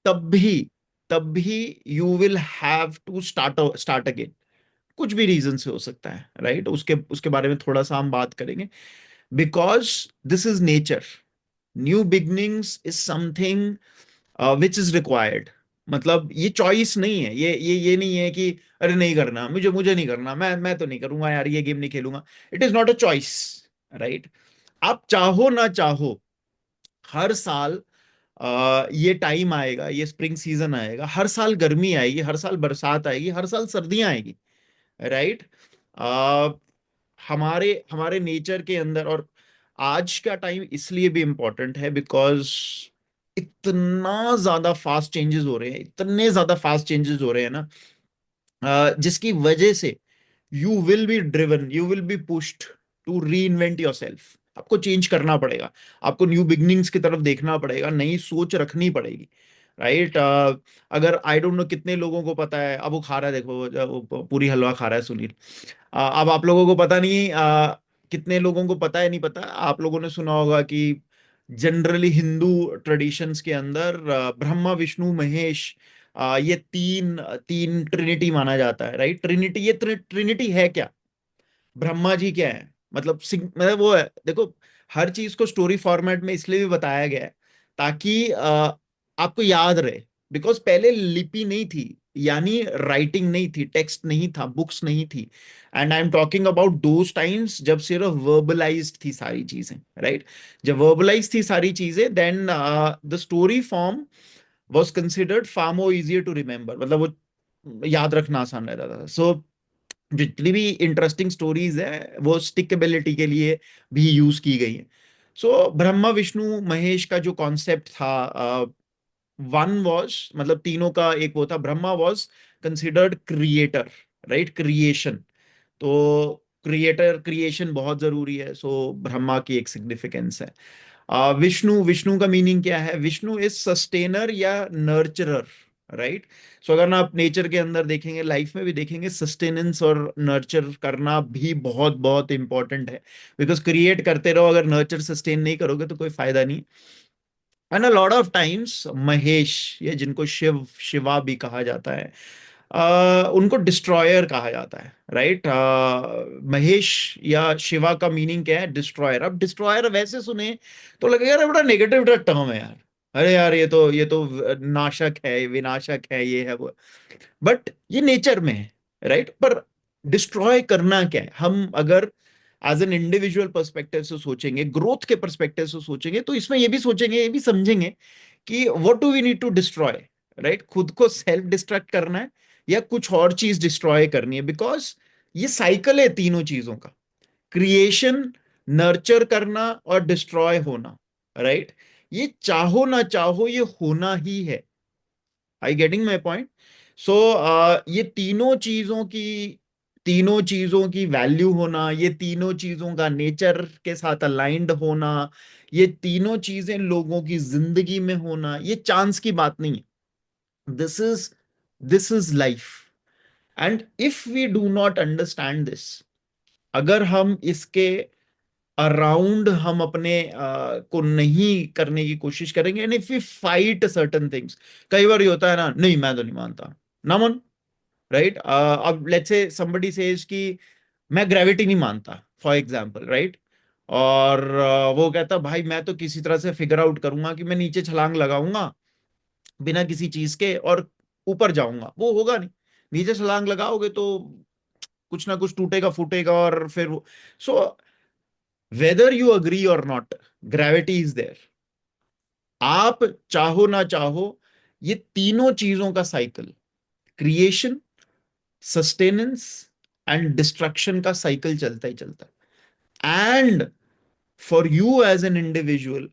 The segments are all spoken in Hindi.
तब भी तब भी you will have to start again. कुछ भी रीजन से हो सकता है, राइट? उसके उसके बारे में थोड़ा सा हम बात करेंगे, because this is nature. New beginnings is something which is required. मतलब ये चॉइस नहीं है, ये नहीं है कि अरे नहीं करना, मुझे मुझे नहीं करना, मैं तो नहीं करूंगा यार, ये गेम नहीं खेलूंगा। It is not a choice, right? आप चाहो ना चाहो, हर साल ये टाइम आएगा, ये स्प्रिंग सीजन आएगा, हर साल गर्मी आएगी, हर साल बरसात आएगी, हर साल सर्दियां आएगी, राइट? हमारे हमारे नेचर के अंदर। और आज का टाइम इसलिए भी इंपॉर्टेंट है बिकॉज इतना ज्यादा फास्ट चेंजेस हो रहे हैं, इतने ज्यादा फास्ट चेंजेस हो रहे हैं ना, जिसकी वजह से you will be driven, you will be pushed to reinvent yourself. आपको चेंज करना पड़ेगा, आपको न्यू बिगनिंग्स की तरफ देखना पड़ेगा, नई सोच रखनी पड़ेगी, राइट? अगर आई डोंट नो कितने लोगों को पता है, अब वो खा रहा है, देखो वो पूरी हलवा खा रहा है सुनील। अब आप लोगों को पता नहीं, कितने लोगों को पता है, नहीं पता, आप लोगों ने सुना होगा कि जनरली हिंदू ट्रेडिशंस के अंदर ब्रह्मा विष्णु महेश, ये तीन तीन ट्रिनिटी माना जाता है, राइट? ट्रिनिटी, ये ट्रिनिटी है क्या? ब्रह्मा जी क्या है, मतलब मतलब वो है, देखो, हर चीज को स्टोरी फॉर्मेट में इसलिए भी बताया गया है ताकि आपको याद रहे। बिकॉज पहले लिपि नहीं थी, यानी राइटिंग नहीं थी, टेक्स्ट नहीं था, बुक्स नहीं थी। And I am talking about those times जब सिर्फ वर्बलाइज्ड थी सारी चीजें, राइट? जब वर्बलाइज थी सारी चीजें, then the story form was considered far more easier to remember, मतलब वो याद रखना आसान रहता था। सो जितनी भी इंटरेस्टिंग स्टोरीज है वो स्टिकेबिलिटी के लिए भी यूज की गई है। सो ब्रह्मा विष्णु महेश का जो कॉन्सेप्ट था, वन वॉज, मतलब तीनों का एक वो था, Brahma was considered creator, right? Creation. तो क्रिएटर, क्रिएशन बहुत जरूरी है, सो ब्रह्मा की एक सिग्निफिकेंस है। विष्णु, विष्णु का मीनिंग क्या है? विष्णु इज सस्टेनर या नर्चरर, राइट? सो अगर ना आप नेचर के अंदर देखेंगे, लाइफ में भी देखेंगे, सस्टेनेंस और नर्चर करना भी बहुत बहुत इंपॉर्टेंट है। बिकॉज क्रिएट करते रहो, अगर नर्चर सस्टेन नहीं करोगे तो कोई फायदा नहीं। And a lot of times Mahesh, ये जिनको शिव, शिवा भी कहा जाता है, उनको डिस्ट्रॉयर कहा जाता है, राइट? महेश या शिवा का मीनिंग क्या है? डिस्ट्रॉयर। अब डिस्ट्रॉयर वैसे सुने तो लगेगा यार बड़ा नेगेटिव टर्म है यार, अरे यार ये तो नाशक है, विनाशक है, ये है वो। बट ये नेचर में है, राइट? पर डिस्ट्रॉय करना क्या है? हम अगर एज एन इंडिविजुअल पर्सपेक्टिव से सोचेंगे, ग्रोथ के पर्सपेक्टिव से सोचेंगे, तो इसमें ये भी सोचेंगे, ये भी समझेंगे कि what do we need to destroy, right? खुद को सेल्फ डिस्ट्रक्ट करना है या कुछ और चीज डिस्ट्रॉय करनी है? बिकॉज ये साइकिल है तीनों चीजों का, क्रिएशन, नर्चर करना और डिस्ट्रॉय होना, राइट? ये चाहो ना चाहो ये होना ही है। आई गेटिंग माई पॉइंट? सो ये तीनों चीजों की वैल्यू होना, ये तीनों चीजों का नेचर के साथ अलाइंड होना, ये तीनों चीजें लोगों की जिंदगी में होना, ये चांस की बात नहीं है। This is life. And if we do not understand this, अगर हम इसके अराउंड हम अपने को नहीं करने की कोशिश करेंगे, and if we fight certain things, कई बार ये होता है ना, नहीं मैं तो नहीं मानता, ना मन, राइट? अब लेट्स से somebody सेज कि मैं ग्रेविटी नहीं मानता, फॉर एग्जांपल, राइट? और वो कहता भाई मैं तो किसी तरह से फिगर आउट करूंगा कि मैं नीचे छलांग लगाऊंगा बिना किसी चीज के और ऊपर जाऊंगा। वो होगा नहीं, नीचे छलांग लगाओगे तो कुछ ना कुछ टूटेगा फूटेगा, और फिर so whether you agree or not, gravity is there. आप चाहो ना चाहो, ये तीनों चीजों का cycle, creation, sustenance and destruction का साइकिल चलता ही चलता है। And for you as an individual,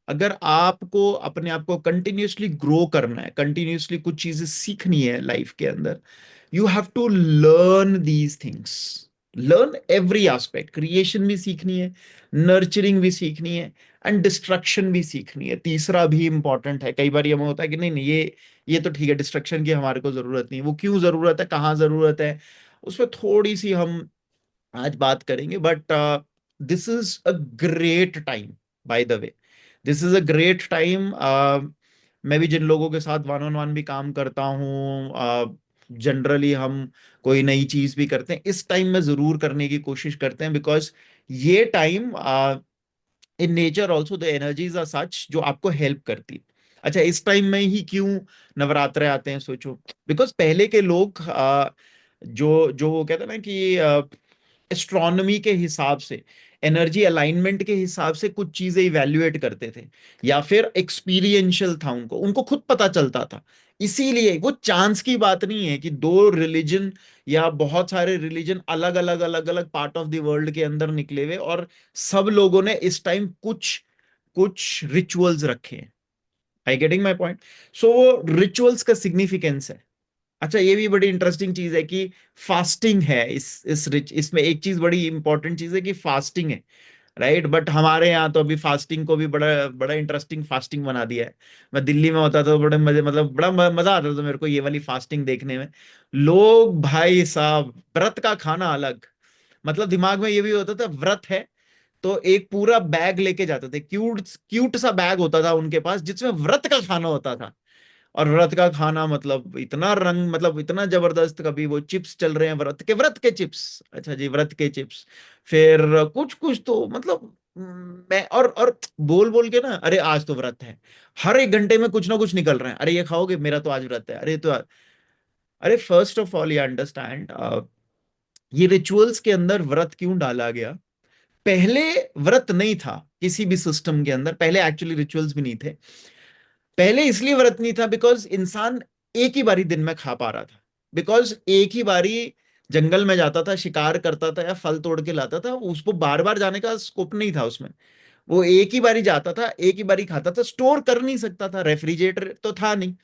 अगर आपको अपने आप को कंटिन्यूअसली ग्रो करना है, कंटिन्यूअसली कुछ चीजें सीखनी है लाइफ के अंदर, you have to learn these things, learn every aspect. Creation भी सीखनी है, नर्चरिंग भी सीखनी है, एंड डिस्ट्रक्शन भी सीखनी है। तीसरा भी इंपॉर्टेंट है। कई बार ये होता है कि नहीं नहीं, ये तो ठीक है, डिस्ट्रक्शन की हमारे को जरूरत नहीं है। वो क्यों जरूरत है, कहाँ जरूरत है, उस पर थोड़ी सी हम आज बात करेंगे। But this is a great time, bye the way, this is a great time मैं भी जिन लोगों के साथ वन ऑन वन भी काम करता हूँ, जनरली हम कोई नई चीज भी करते हैं, इस टाइम में जरूर करने की कोशिश करते हैं, बिकॉज ये time in nature also the energies are such जो आपको हेल्प करती है। अच्छा, इस टाइम में ही क्यों नवरात्रे आते हैं सोचो। बिकॉज पहले के लोग जो जो वो कहते हैं ना कि एस्ट्रोनॉमी के हिसाब से, एनर्जी अलाइनमेंट के हिसाब से कुछ चीजें इवेल्युएट करते थे, या फिर एक्सपीरियंशियल था, उनको उनको खुद पता चलता था। इसीलिए वो चांस की बात नहीं है कि दो रिलीजन या बहुत सारे रिलीजन अलग अलग पार्ट ऑफ द वर्ल्ड के अंदर निकले हुए, और सब लोगों ने इस टाइम कुछ कुछ रिचुअल्स रखे हैं। आई getting my point? So rituals का सिग्निफिकेंस है। अच्छा, ये भी बड़ी इंटरेस्टिंग चीज है कि फास्टिंग है इस रिच इसमें एक चीज बड़ी इंपॉर्टेंट चीज है कि फास्टिंग है, राइट। बट हमारे यहाँ तो अभी फास्टिंग को भी बड़ा बड़ा इंटरेस्टिंग फास्टिंग बना दिया है। मैं दिल्ली में होता तो बड़े मजे, मतलब बड़ा मजा आता था मेरे को ये वाली फास्टिंग देखने में। लोग भाई साहब, व्रत का खाना अलग, मतलब दिमाग में ये भी होता था व्रत है तो एक पूरा बैग लेके जाते थे, क्यूट क्यूट सा बैग होता था उनके पास जिसमें व्रत का खाना होता था। और व्रत का खाना मतलब इतना रंग, मतलब इतना जबरदस्त, कभी वो चिप्स चल रहे हैं, व्रत के चिप्स, अच्छा जी व्रत के चिप्स। फिर कुछ कुछ तो मतलब मैं और बोल बोल के ना, अरे आज तो व्रत है। हर एक घंटे में कुछ ना कुछ निकल रहे हैं, अरे ये खाओगे, मेरा तो आज व्रत है, अरे तो अरे फर्स्ट ऑफ ऑल ये अंडरस्टैंड, ये रिचुअल्स के अंदर व्रत क्यों डाला गया। पहले व्रत नहीं था किसी भी सिस्टम के अंदर, पहले एक्चुअली रिचुअल्स भी नहीं थे। पहले इसलिए व्रत नहीं था बिकॉज इंसान एक ही बारी दिन में खा पा रहा था, बिकॉज एक ही बारी जंगल में जाता था, शिकार करता था या फल तोड़ के लाता था, उसको बार बार जाने का स्कोप नहीं था उसमें। वो एक ही बारी जाता था, एक ही बारी खाता था, स्टोर कर नहीं सकता था, रेफ्रिजरेटर तो था नहीं।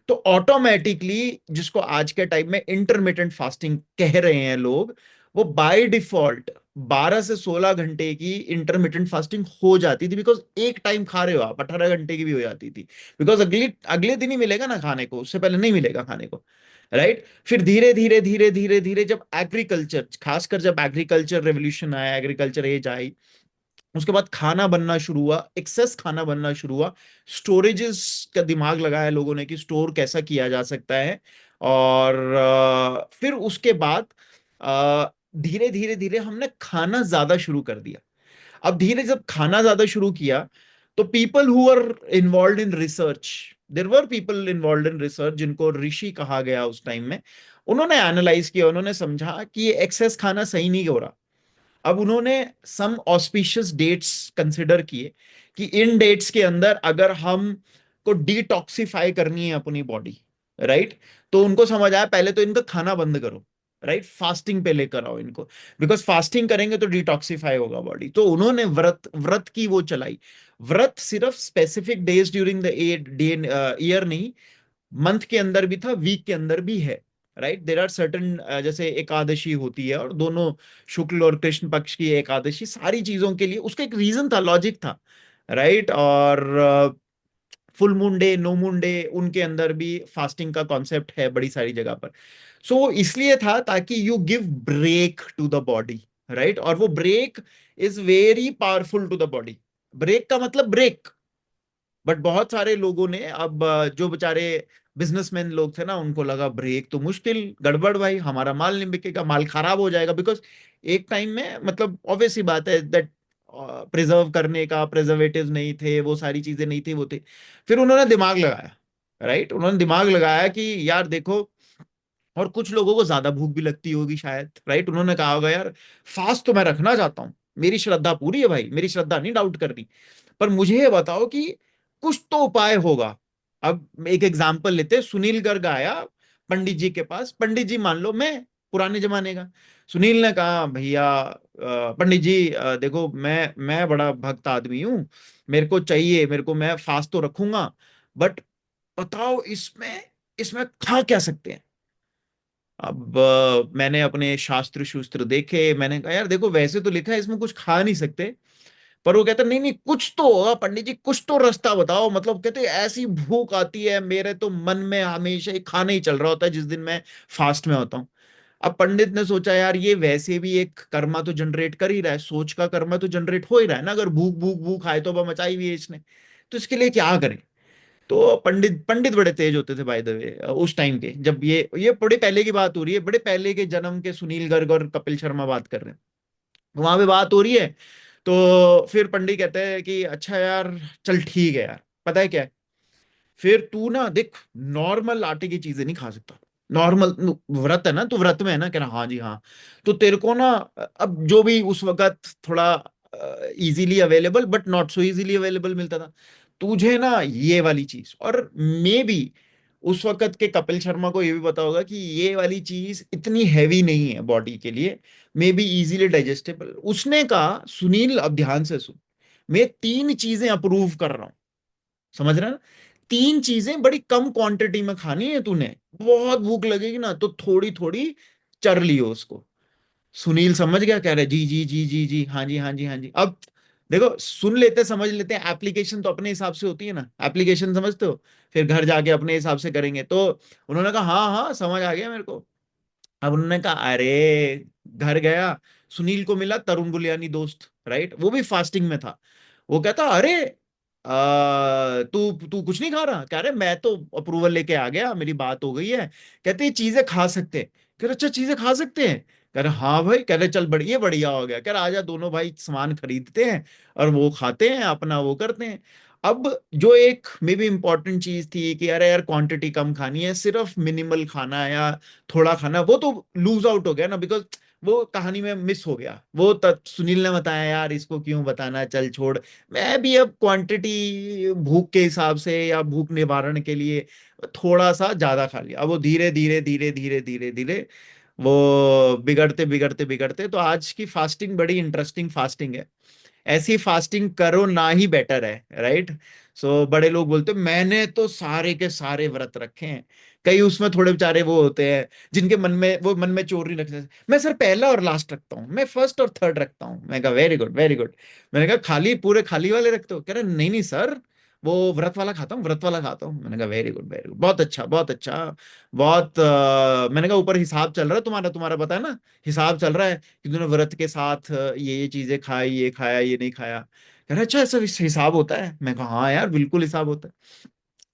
तो ऑटोमेटिकली, जिसको आज के टाइम में इंटरमिटेंट फास्टिंग कह रहे हैं लोग, वो बाय डिफॉल्ट 12 से 16 घंटे की इंटरमिटेंट फास्टिंग हो जाती थी, बिकॉज एक टाइम खा रहे हो आप, 18 घंटे की भी हो जाती थी। बिकॉज अगली अगले दिन ही मिलेगा ना खाने को, उससे पहले नहीं मिलेगा खाने को, राइट। फिर धीरे धीरे धीरे धीरे धीरे जब एग्रीकल्चर, खासकर जब एग्रीकल्चर रेवोल्यूशन आया, एग्रीकल्चर एज आई, उसके बाद खाना बनना शुरू हुआ, एक्सेस खाना बनना शुरू हुआ, स्टोरेजेस का दिमाग लगाया लोगों ने कि स्टोर कैसा किया जा सकता है। और फिर उसके बाद धीरे धीरे धीरे हमने खाना ज्यादा शुरू कर दिया। अब धीरे जब खाना ज्यादा शुरू किया, तो people who are involve in research, there were people involve in research जिनको ऋषि कहा गया उस टाइम में, उन्होंने एनालाइज किया, उन्होंने समझा कि ये एक्सेस खाना सही नहीं हो रहा। अब उन्होंने सम ऑस्पिशियस डेट्स कंसिडर किए कि इन डेट्स के अंदर अगर हम को डिटॉक्सिफाई करनी है अपनी बॉडी, राइट, तो उनको समझ आया पहले तो इनका खाना बंद करो, राइट, फास्टिंग पे लेकर आओ इनको, बिकॉज फास्टिंग करेंगे तो डिटॉक्सिफाई होगा बॉडी। तो उन्होंने व्रत व्रत की वो चलाई। व्रत सिर्फ specific days during the year नहीं, मंथ के अंदर भी था, वीक के अंदर भी है, राइट। देर आर सर्टन, जैसे एकादशी होती है, और दोनों शुक्ल और कृष्ण पक्ष की एकादशी, सारी चीजों के लिए उसका एक रीजन था, लॉजिक था, राइट। और full moon day, no moon day, उनके अंदर भी फास्टिंग का कॉन्सेप्ट है बड़ी सारी जगह पर। सो इसलिए था ताकि you give break to the body, right. और वो break is very powerful to the body. Break का मतलब ब्रेक। बट बहुत सारे लोगों ने अब जो बेचारे बिजनेसमैन लोग थे ना, उनको लगा ब्रेक तो मुश्किल, गड़बड़ भाई, हमारा माल नहीं बिकेगा, माल खराब हो जाएगा, बिकॉज एक टाइम में मतलब ऑब्वियस सी बात है दैट प्रिजर्व करने का प्रिजर्वेटिव नहीं थे, वो सारी चीजें नहीं थी, वो थे। फिर उन्होंने दिमाग लगाया, राइट, उन्होंने दिमाग लगाया कि यार देखो, और कुछ लोगों को ज्यादा भूख भी लगती होगी शायद, राइट, उन्होंने कहा होगा यार फास्ट तो मैं रखना चाहता हूं, मेरी श्रद्धा पूरी है भाई, मेरी श्रद्धा नहीं डाउट कर रही, पर मुझे ये बताओ कि कुछ तो उपाय होगा। अब एक एग्जाम्पल लेते हैं, सुनील गर्ग आया पंडित जी के पास, पंडित जी मान लो मैं पुराने जमाने का, सुनील ने कहा भैया पंडित जी देखो मैं बड़ा भक्त आदमी हूं, मेरे को चाहिए, मेरे को मैं फास्ट तो रखूंगा, बट बताओ इसमें इसमें खा क्या सकते हैं। अब मैंने अपने शास्त्र शूस्त्र देखे, मैंने कहा यार देखो वैसे तो लिखा है इसमें कुछ खा नहीं सकते, पर वो कहते नहीं नहीं कुछ तो होगा पंडित जी, कुछ तो रास्ता बताओ, मतलब कहते ऐसी भूख आती है मेरे तो मन में हमेशा ही खाना ही चल रहा होता है जिस दिन मैं फास्ट में होता हूँ। अब पंडित ने सोचा यार ये वैसे भी एक कर्मा तो जनरेट कर ही रहा है, सोच का कर्मा तो जनरेट हो ही रहा है ना, अगर भूख भूख भूख आए तो अब मचाई हुई है इसने, तो इसके लिए क्या करें। तो पंडित पंडित बड़े तेज होते थे बाय द वे उस टाइम के, जब ये बड़े पहले की बात हो रही है, बड़े पहले के जन्म के सुनील गर्ग और कपिल शर्मा बात कर रहे हैं, वहां पे बात हो रही है। तो फिर पंडित कहते हैं कि अच्छा यार, चल ठीक है यार, पता है क्या है? फिर तू ना देख, नॉर्मल आटे की चीजें नहीं खा सकता। नॉर्मल व्रत है ना, तू व्रत में है ना, कह रहा हाँ जी हाँ। तो तेरे को ना, अब जो भी उस वक्त थोड़ा easily available but not so easily available मिलता था, तुझे ना ये वाली चीज, और मे बी उस वक्त के कपिल शर्मा को ये भी पता होगा कि ये वाली चीज इतनी हैवी नहीं है बॉडी के लिए, मे बी इजीली डाइजेस्टेबल। उसने कहा सुनील अब ध्यान से सुन, मैं तीन चीजें अप्रूव कर रहा हूं, समझ रहा है ना? तीन चीजें बड़ी कम क्वांटिटी में खानी है तूने, बहुत भूख लगेगी ना तो थोड़ी थोड़ी चर लियो उसको। सुनील समझ गया, कह रहे जी जी जी जी जी, हाँ जी हाँ जी हाँ जी। अब देखो, सुन लेते समझ लेते हैं, एप्लीकेशन तो अपने हिसाब से होती है ना, एप्लीकेशन समझते हो, फिर घर जाके अपने हिसाब से करेंगे। तो उन्होंने कहा हाँ हाँ समझ आ गया मेरे को। अब उन्होंने कहा अरे, घर गया, सुनील को मिला तरुण गुलियानी दोस्त, राइट, वो भी फास्टिंग में था। वो कहता अरे, तू तू कुछ नहीं खा रहा? कह रहे मैं तो अप्रूवल लेके आ गया, मेरी बात हो गई है। कहते ये चीजें खा सकते हैं? कह रहे अच्छा चीजें खा सकते हैं? कह रहे हाँ भाई। कह रहे चल बढ़िया बढ़िया हो गया। कह रहे आजा दोनों भाई सामान खरीदते हैं और वो खाते हैं, अपना वो करते हैं। अब जो एक मे बी इंपॉर्टेंट चीज थी कि अरे यार क्वांटिटी कम खानी है, सिर्फ मिनिमल खाना है या थोड़ा खाना, वो तो लूज आउट हो गया ना, बिकॉज वो कहानी में मिस हो गया। वो तब सुनील ने बताया यार इसको क्यों बताना, चल छोड़। मैं भी अब क्वांटिटी भूख के हिसाब से या भूख निवारण के लिए थोड़ा सा ज्यादा खा लिया। अब वो धीरे धीरे धीरे धीरे धीरे धीरे वो बिगड़ते बिगड़ते बिगड़ते, तो आज की फास्टिंग बड़ी इंटरेस्टिंग फास्टिंग है। ऐसी फास्टिंग करो ना ही बेटर है, राइट। सो बड़े लोग बोलते हैं मैंने तो सारे के सारे व्रत रखे हैं। कई उसमें थोड़े बेचारे वो होते हैं जिनके मन में वो मन में चोर नहीं रखते, मैं सर पहला और लास्ट रखता हूँ, मैं फर्स्ट और थर्ड रखता हूँ। मैं कहा वेरी गुड वेरी गुड। मैंने कहा खाली पूरे खाली वाले रखते हो? कह रहे नहीं नहीं सर, वो व्रत वाला खाता हूँ, व्रत वाला खाता हूँ। मैंने कहा वेरी गुड वेरी गुड, बहुत अच्छा बहुत अच्छा। बहुत मैंने कहा ऊपर हिसाब चल रहा है तुम्हारा, तुम्हारा पता है ना, हिसाब चल रहा है कि तूने व्रत के साथ ये चीजें खाई, ये खाया ये नहीं खाया। कह रहा अच्छा ऐसा हिसाब होता है? मैं कहा हाँ यार बिल्कुल हिसाब होता है।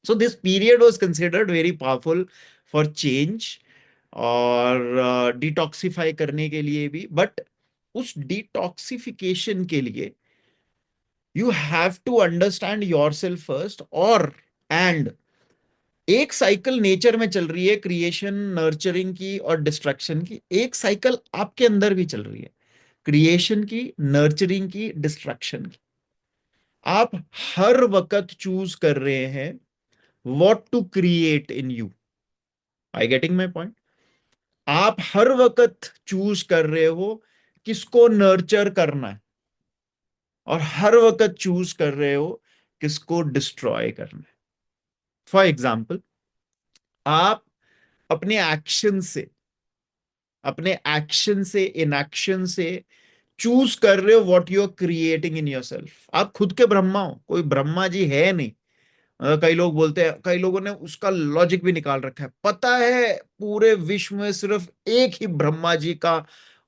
So this period was considered very powerful for change और डिटॉक्सिफाई करने के लिए भी। बट उस डिटॉक्सिफिकेशन के लिए you have to understand yourself first, और एंड एक साइकिल नेचर में चल रही है, क्रिएशन नर्चरिंग की और डिस्ट्रक्शन की। एक साइकिल आपके अंदर भी चल रही है, क्रिएशन की, नर्चरिंग की, डिस्ट्रक्शन की। आप हर वक्त चूज कर रहे हैं what to create in you. I getting my point? आप हर वक्त चूज कर रहे हो किसको नर्चर करना है, और हर वक्त चूज कर रहे हो किसको डिस्ट्रॉय करना है। फॉर एग्जाम्पल, आप अपने एक्शन से, अपने एक्शन से, इनएक्शन से चूज कर रहे हो what you are creating in yourself. आप खुद के ब्रह्मा हो, कोई ब्रह्मा जी है नहीं। कई लोग बोलते हैं, कई लोगों ने उसका लॉजिक भी निकाल रखा है, पता है पूरे विश्व में सिर्फ एक ही ब्रह्मा जी का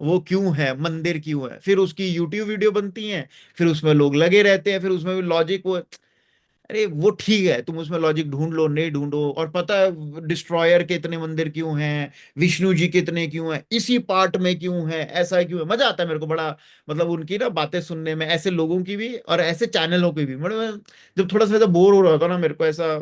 वो क्यों है, मंदिर क्यों है। फिर उसकी यूट्यूब वीडियो बनती हैं, फिर उसमें लोग लगे रहते हैं, फिर उसमें भी लॉजिक वो। अरे वो ठीक है, तुम उसमें लॉजिक ढूंढ लो नहीं ढूंढो, और पता है डिस्ट्रॉयर के इतने मंदिर क्यों हैं, विष्णु जी के इतने क्यों हैं, इसी पार्ट में क्यों है, ऐसा क्यों है। मजा आता है मेरे को बड़ा, मतलब उनकी ना बातें सुनने में, ऐसे लोगों की भी और ऐसे चैनलों की भी। मतलब जब थोड़ा सा ऐसा बोर हो रहा होता ना, मेरे को ऐसा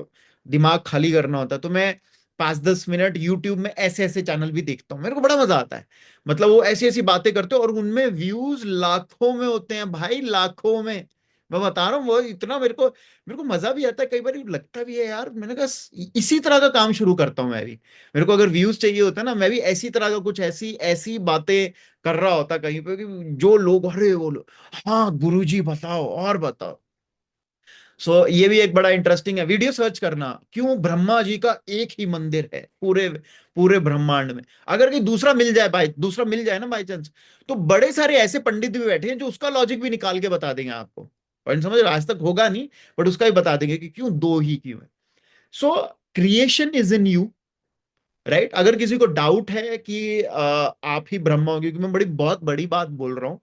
दिमाग खाली करना होता, तो मैं 5-10 मिनट यूट्यूब में ऐसे ऐसे चैनल भी देखता हूँ, मेरे को बड़ा मजा आता है। मतलब वो ऐसी ऐसी बातें करते हो और उनमें व्यूज लाखों में होते हैं भाई, लाखों में। मैं बता रहा हूँ, वो इतना मेरे को मजा भी आता है, कई बार लगता भी है यार, मैंने कहा इसी तरह का काम शुरू करता हूँ मैं भी। मेरे को अगर व्यूज चाहिए होता है ना, मैं भी ऐसी तरह का कुछ ऐसी ऐसी बातें कर रहा होता कहीं पे कि जो लोग, अरे वो लोग, हाँ गुरुजी बताओ और बताओ। सो ये भी एक बड़ा इंटरेस्टिंग है, वीडियो सर्च करना, क्यों ब्रह्मा जी का एक ही मंदिर है पूरे पूरे ब्रह्मांड में। अगर कहीं दूसरा मिल जाए, भाई दूसरा मिल जाए ना बाई चांस, तो बड़े सारे ऐसे पंडित भी बैठे हैं जो उसका लॉजिक भी निकाल के बता देंगे आपको। पॉइंट समझ रहे हो? आज तक होगा नहीं, बट उसका ही बता देंगे कि क्यों दो ही क्यों है। So creation is in you, right. अगर किसी को डाउट है कि आप ही ब्रह्मा हो, क्योंकि मैं बड़ी बहुत बड़ी बात बोल रहा हूँ,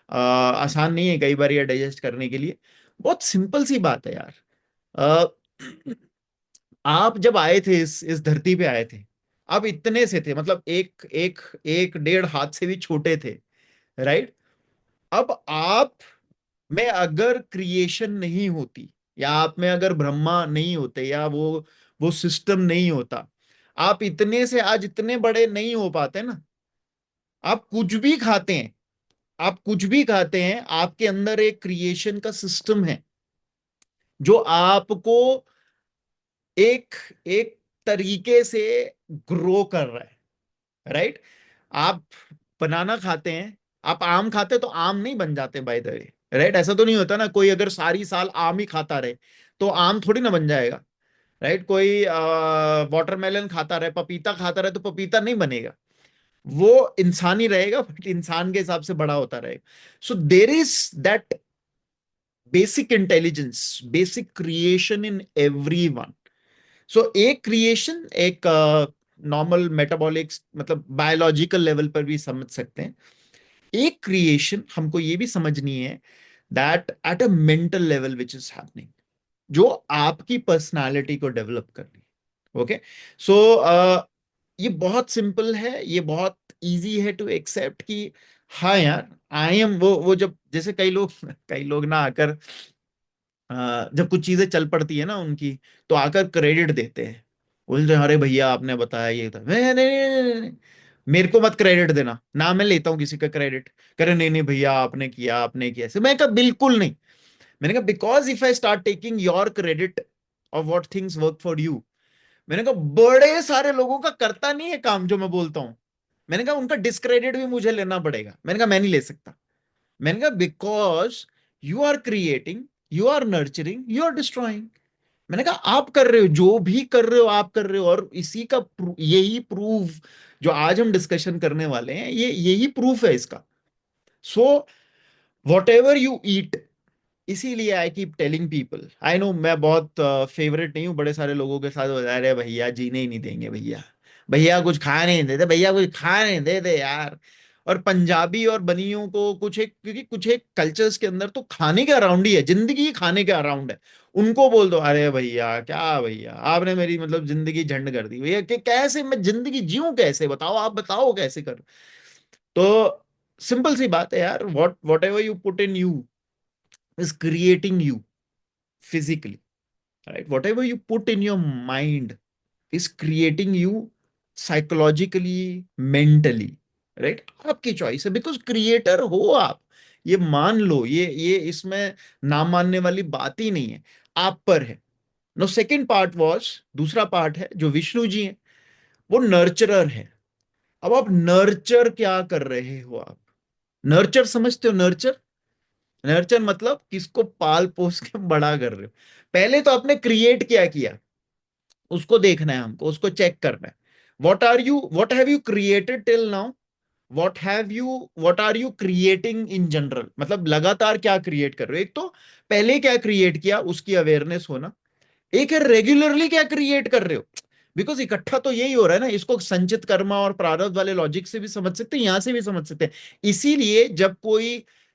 आसान नहीं है कई बार ये डाइजेस्ट करने के लिए। बहुत सिंपल सी बात है यार। आप जब आए थे इस धरती पे आए थे, आप इतने से थे, मतलब एक एक एक डेढ़ हाथ से भी छोटे थे, राइट? अब आप में अगर क्रिएशन नहीं होती, या आप में अगर ब्रह्मा नहीं होते, या वो सिस्टम नहीं होता, आप इतने से आज इतने बड़े नहीं हो पाते ना। आप कुछ भी खाते हैं, आप कुछ भी खाते हैं, आपके अंदर एक क्रिएशन का सिस्टम है जो आपको एक एक तरीके से ग्रो कर रहा है, राइट? आप बनाना खाते हैं, आप आम खाते हैं तो आम नहीं बन जाते बाय द वे, राइट? ऐसा तो नहीं होता ना, कोई अगर सारी साल आम ही खाता रहे तो आम थोड़ी ना बन जाएगा, राइट? कोई वाटरमेलन खाता रहे, पपीता खाता रहे, तो पपीता नहीं बनेगा। वो इंसान ही रहेगा, बट इंसान के हिसाब से बड़ा होता रहेगा। So there is that basic intelligence, basic creation in everyone. So एक क्रिएशन, एक नॉर्मल मेटाबॉलिक, मतलब बायोलॉजिकल लेवल पर भी समझ सकते हैं। एक क्रिएशन हमको ये भी समझनी है, that at a mental level which is happening, जो आपकी पर्सनालिटी को डेवलप कर रही है। ओके? सो ये बहुत सिंपल है, ये बहुत इजी है टू एक्सेप्ट कि हाँ यार, आई एम वो जब जैसे कई लोग कई लोग ना आकर जब कुछ चीजें चल पड़ती है ना उनकी, तो आकर क्रेडिट देते हैं, बोलते हैं अरे भैया आपने बताया ये था। मैं नहीं, नहीं, नहीं, नहीं, मेरे को मत क्रेडिट देना ना, मैं लेता हूँ किसी का क्रेडिट। करे नहीं नहीं भैया आपने किया, आपने किया ऐसे। मैं कहा बिल्कुल नहीं। मैंने कहा because if I start taking your credit of what things work for you, मैंने कहा बड़े सारे लोगों का करता नहीं है काम जो मैं बोलता हूँ। मैंने कहा उनका डिस्क्रेडिट भी मुझे लेना पड़ेगा। मैंने कहा मैं नहीं ले सकता। मैंने कहा because you are creating, you are nurturing, you are destroying. मैंने कहा आप कर रहे हो, जो भी कर रहे हो आप कर रहे हो, और इसी का यही प्रूफ जो आज हम डिस्कशन करने वाले हैं, ये यही प्रूफ है इसका। So whatever you eat, इसीलिए I keep telling people, I know मैं बहुत फेवरेट नहीं हूँ बड़े सारे लोगों के साथ, बता रहे भैया जीने ही नहीं देंगे भैया, भैया कुछ खा नहीं देते, भैया कुछ खा नहीं देते यार। और पंजाबी और बनियों को कुछ एक, क्योंकि कुछ एक कल्चर्स के अंदर तो खाने के अराउंड ही है, जिंदगी ही खाने के अराउंड है। उनको बोल दो अरे भैया क्या भैया आपने मेरी मतलब जिंदगी झंड कर दी भैया, कि कैसे मैं जिंदगी जीऊं, कैसे बताओ, आप बताओ कैसे कर। तो सिंपल सी बात है यार, what ever you put in you is creating you physically, right? Whatever you put in your mind is creating you psychologically, mentally, right? आपकी चॉइस है, बिकॉज क्रिएटर हो आप, ये मान लो, ये इसमें ना मानने वाली बात ही नहीं है, आप पर है। नो, सेकेंड पार्ट वॉज, दूसरा पार्ट है जो विष्णु जी हैं, वो नर्चरर है। अब आप नर्चर क्या कर रहे हो? आप नर्चर समझते हो? नर्चर, नर्चर मतलब किसको पाल पोस के बड़ा कर रहे हो। पहले तो आपने क्रिएट क्या किया उसको देखना है हमको, उसको चेक करना है। What have you created till now, what are you creating in general, मतलब लगातार क्या क्रिएट कर रहे हो। एक तो पहले क्या क्रिएट किया उसकी अवेयरनेस होना, एक है रेगुलरली क्या क्रिएट कर रहे हो। बिकॉज इकट्ठा तो यही हो रहा है ना, इसको संचित कर्मा और प्रारब्ध वाले लॉजिक से भी समझ सकते हैं, यहां से भी समझ सकते हैं। इसीलिए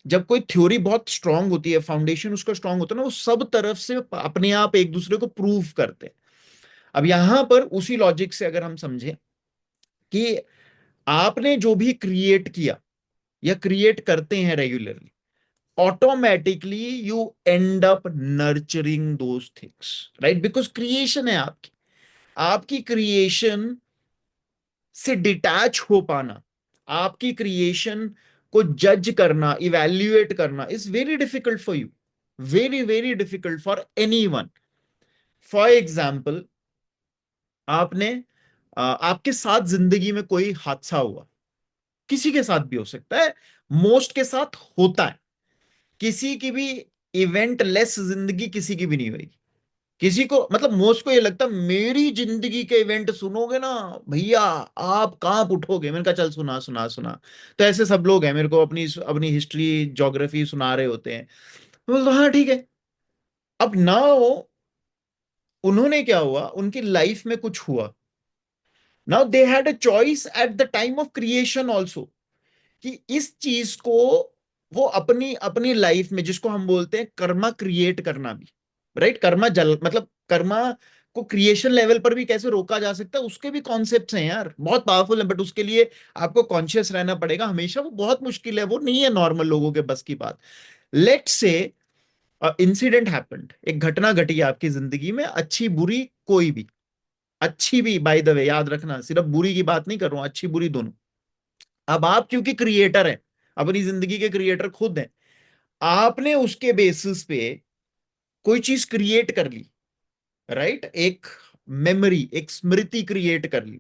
जब कोई थ्योरी बहुत स्ट्रांग होती है, फाउंडेशन उसका स्ट्रांग होता है ना, वो सब तरफ से अपने आप एक दूसरे को प्रूव करते हैं। अब यहां पर उसी लॉजिक से अगर हम समझें कि आपने जो भी क्रिएट किया या क्रिएट करते हैं regularly, automatically you and up nurturing those things, right? Because creation है आपकी। आपकी क्रिएशन से डिटैच हो पाना, आपकी क्रिएशन को जज करना, इवैल्यूएट करना is very difficult for you, very very difficult for any one. For example, आपने आपके साथ जिंदगी में कोई हादसा हुआ, किसी के साथ भी हो सकता है, मोस्ट के साथ होता है। किसी की भी इवेंट लेस जिंदगी किसी की भी नहीं हुई। किसी को मतलब मोस्ट को ये लगता मेरी जिंदगी के इवेंट सुनोगे ना भैया आप कांप उठोगे। मैंने कहा चल सुना सुना सुना। तो ऐसे सब लोग हैं, मेरे को अपनी अपनी हिस्ट्री ज्योग्राफी सुना रहे होते हैं। तो बोलते हाँ ठीक है। अब ना वो, उन्होंने क्या हुआ, उनकी लाइफ में कुछ हुआ, now they had a choice at the time of creation also, कि इस चीज को वो अपनी अपनी लाइफ में, जिसको हम बोलते हैं कर्मा क्रिएट करना भी, राइट? कर्मा जल मतलब कर्मा को क्रिएशन लेवल पर भी कैसे रोका जा सकता है, उसके भी कॉन्सेप्ट्स हैं यार, बहुत पावरफुल है, बट उसके लिए आपको कॉन्शियस रहना पड़ेगा हमेशा, वो बहुत मुश्किल है, वो नहीं है नॉर्मल लोगों के बस की बात। लेट्स से इंसिडेंट हैपेंड, एक घटना घटी आपकी जिंदगी में, अच्छी बुरी कोई भी, अच्छी भी बाय द वे, याद रखना सिर्फ बुरी की बात नहीं कर रहा हूं, अच्छी बुरी दोनों। अब आप क्योंकि क्रिएटर हैं, अपनी जिंदगी के क्रिएटर खुद हैं, आपने उसके बेसिस पे कोई चीज क्रिएट कर ली, राइट, एक मेमोरी, एक स्मृति क्रिएट कर ली,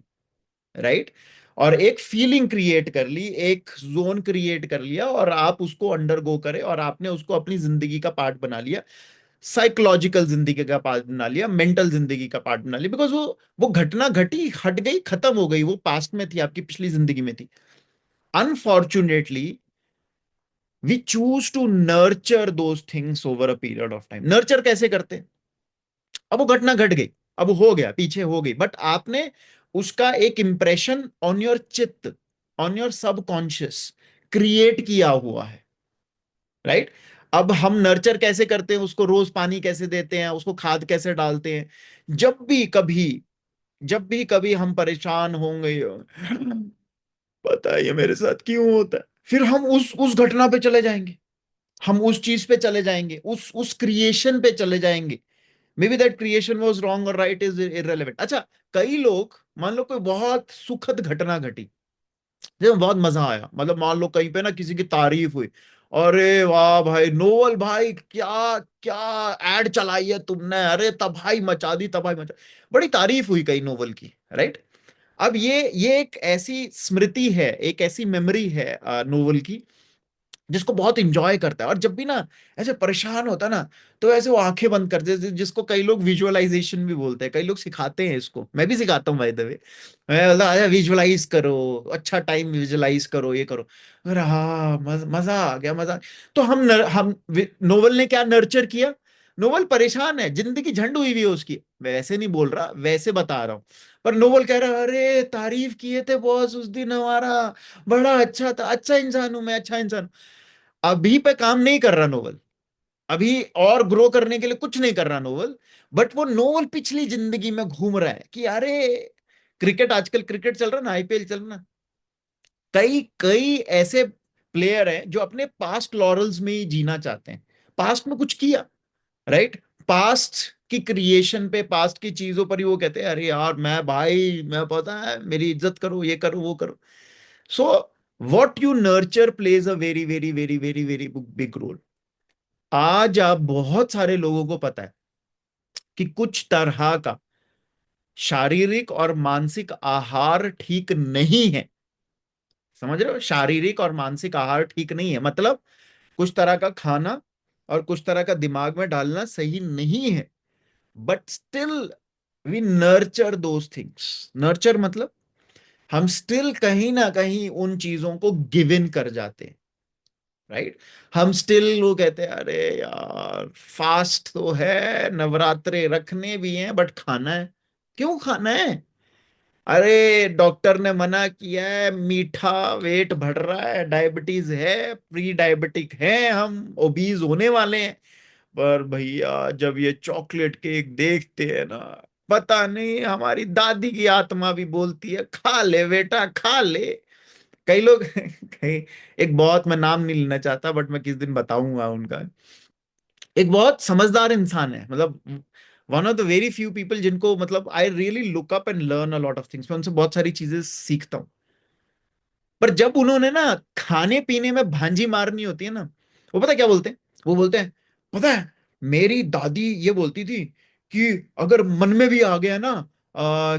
राइट, और एक फीलिंग क्रिएट कर ली, एक जोन क्रिएट कर लिया, और आप उसको अंडरगो करें और आपने उसको अपनी जिंदगी का पार्ट बना लिया, साइकोलॉजिकल जिंदगी का पार्ट बना लिया, मेंटल जिंदगी का पार्ट बना लिया, बिकॉज वो घटना घटी, हट गई, खत्म हो गई, वो पास्ट में थी, आपकी पिछली जिंदगी में थी। Unfortunately we choose to nurture those things over a period of time. Nurture कैसे करते हैं? अब वो घटना घट गई, अब हो गया, पीछे हो गई, बट आपने उसका एक इंप्रेशन ऑन योर चित्त, ऑन योर सबकॉन्शियस क्रिएट किया हुआ है, राइट। अब हम नर्चर कैसे करते हैं उसको, रोज पानी कैसे देते हैं उसको, खाद कैसे डालते हैं, जब भी कभी हम परेशान होंगे, पता है ये मेरे साथ क्यों होता है, फिर हम उस घटना पे चले जाएंगे, हम उस चीज पे चले जाएंगे, उस क्रिएशन पे चले जाएंगे। May be that creation was wrong और राइट इज इररेलेवेंट। अच्छा, कई लोग, मान लो कोई बहुत सुखद घटना घटी, जब बहुत मजा आया, मतलब मान लो कहीं पे ना किसी की तारीफ हुई, अरे वाह भाई नोवल भाई, क्या क्या एड चलाई है तुमने, अरे तबाही मचा दी, तबाही मचा, बड़ी तारीफ हुई कई नोवल की, राइट। अब ये एक ऐसी स्मृति है, एक ऐसी मेमोरी है नोवेल की, जिसको बहुत इंजॉय करता है, और जब भी ना ऐसे परेशान होता है ना, तो ऐसे वो आंखें बंद कर दे, जिसको कई लोग विजुअलाइजेशन भी बोलते हैं, कई लोग सिखाते हैं इसको, मैं भी सिखाता हूँ बाय द वे। मैं बोलता अरे विजुअलाइज करो, अच्छा टाइम विजुअलाइज करो, ये करो, अरे हाँ मजा आ गया, मजा। तो हम नोवेल ने क्या नर्चर किया, नोवेल परेशान है, जिंदगी झंड हुई हुई है उसकी, वैसे नहीं बोल रहा, वैसे बता रहा हूँ, पर नोवेल कह रहा है अरे तारीफ किए थे बॉस उस दिन हमारा, बड़ा अच्छा था, अच्छा इंसान हूं मैं, अच्छा इंसान हूं। अभी पे काम नहीं कर रहा नोवेल, अभी और ग्रो करने के लिए कुछ नहीं कर रहा नोवेल, बट वो नोवेल पिछली जिंदगी में घूम रहा है कि अरे, क्रिकेट, आजकल क्रिकेट चल रहा ना, आईपीएल चल रहा ना, कई कई ऐसे प्लेयर हैं जो अपने पास्ट लॉरल्स में ही जीना चाहते हैं, पास्ट में कुछ किया, राइट, पास्ट की क्रिएशन पे, पास्ट की चीजों पर ही वो कहते हैं अरे यार मैं भाई, मैं पता है मेरी इज्जत करो, ये करो वो करो। So what you nurture plays a very very very very very big role. आज आप बहुत सारे लोगों को पता है कि कुछ तरह का शारीरिक और मानसिक आहार ठीक नहीं है, समझ रहे हो, शारीरिक और मानसिक आहार ठीक नहीं है, मतलब कुछ तरह का खाना और कुछ तरह का दिमाग में डालना सही नहीं है, but still we nurture those things. Nurture मतलब हम स्टिल कहीं ना कहीं उन चीजों को गिव इन कर जाते हैं, राइट। हम स्टिल वो कहते हैं अरे यार फास्ट तो है, नवरात्रे रखने भी हैं, बट खाना है, क्यों खाना है, अरे डॉक्टर ने मना किया है, मीठा, वेट बढ़ रहा है, डायबिटीज है, प्री डायबिटिक है, हम ओबीज होने वाले हैं, पर भैया जब ये चॉकलेट केक देखते हैं ना, पता नहीं हमारी दादी की आत्मा भी बोलती है खा ले बेटा खा ले। कई लोग कई, एक बहुत, मैं नाम नहीं लेना चाहता बट मैं किस दिन बताऊंगा उनका, एक बहुत समझदार इंसान है, मतलब one of the very few people जिनको, मतलब I really look up and learn a lot of things, मैं उनसे बहुत सारी चीजें सीखता हूँ। पर जब उन्होंने ना खाने पीने में भांजी मारनी होती है ना, वो पता है क्या बोलते हैं, वो बोलते हैं पता है मेरी दादी ये बोलती थी कि अगर मन में भी आ गया ना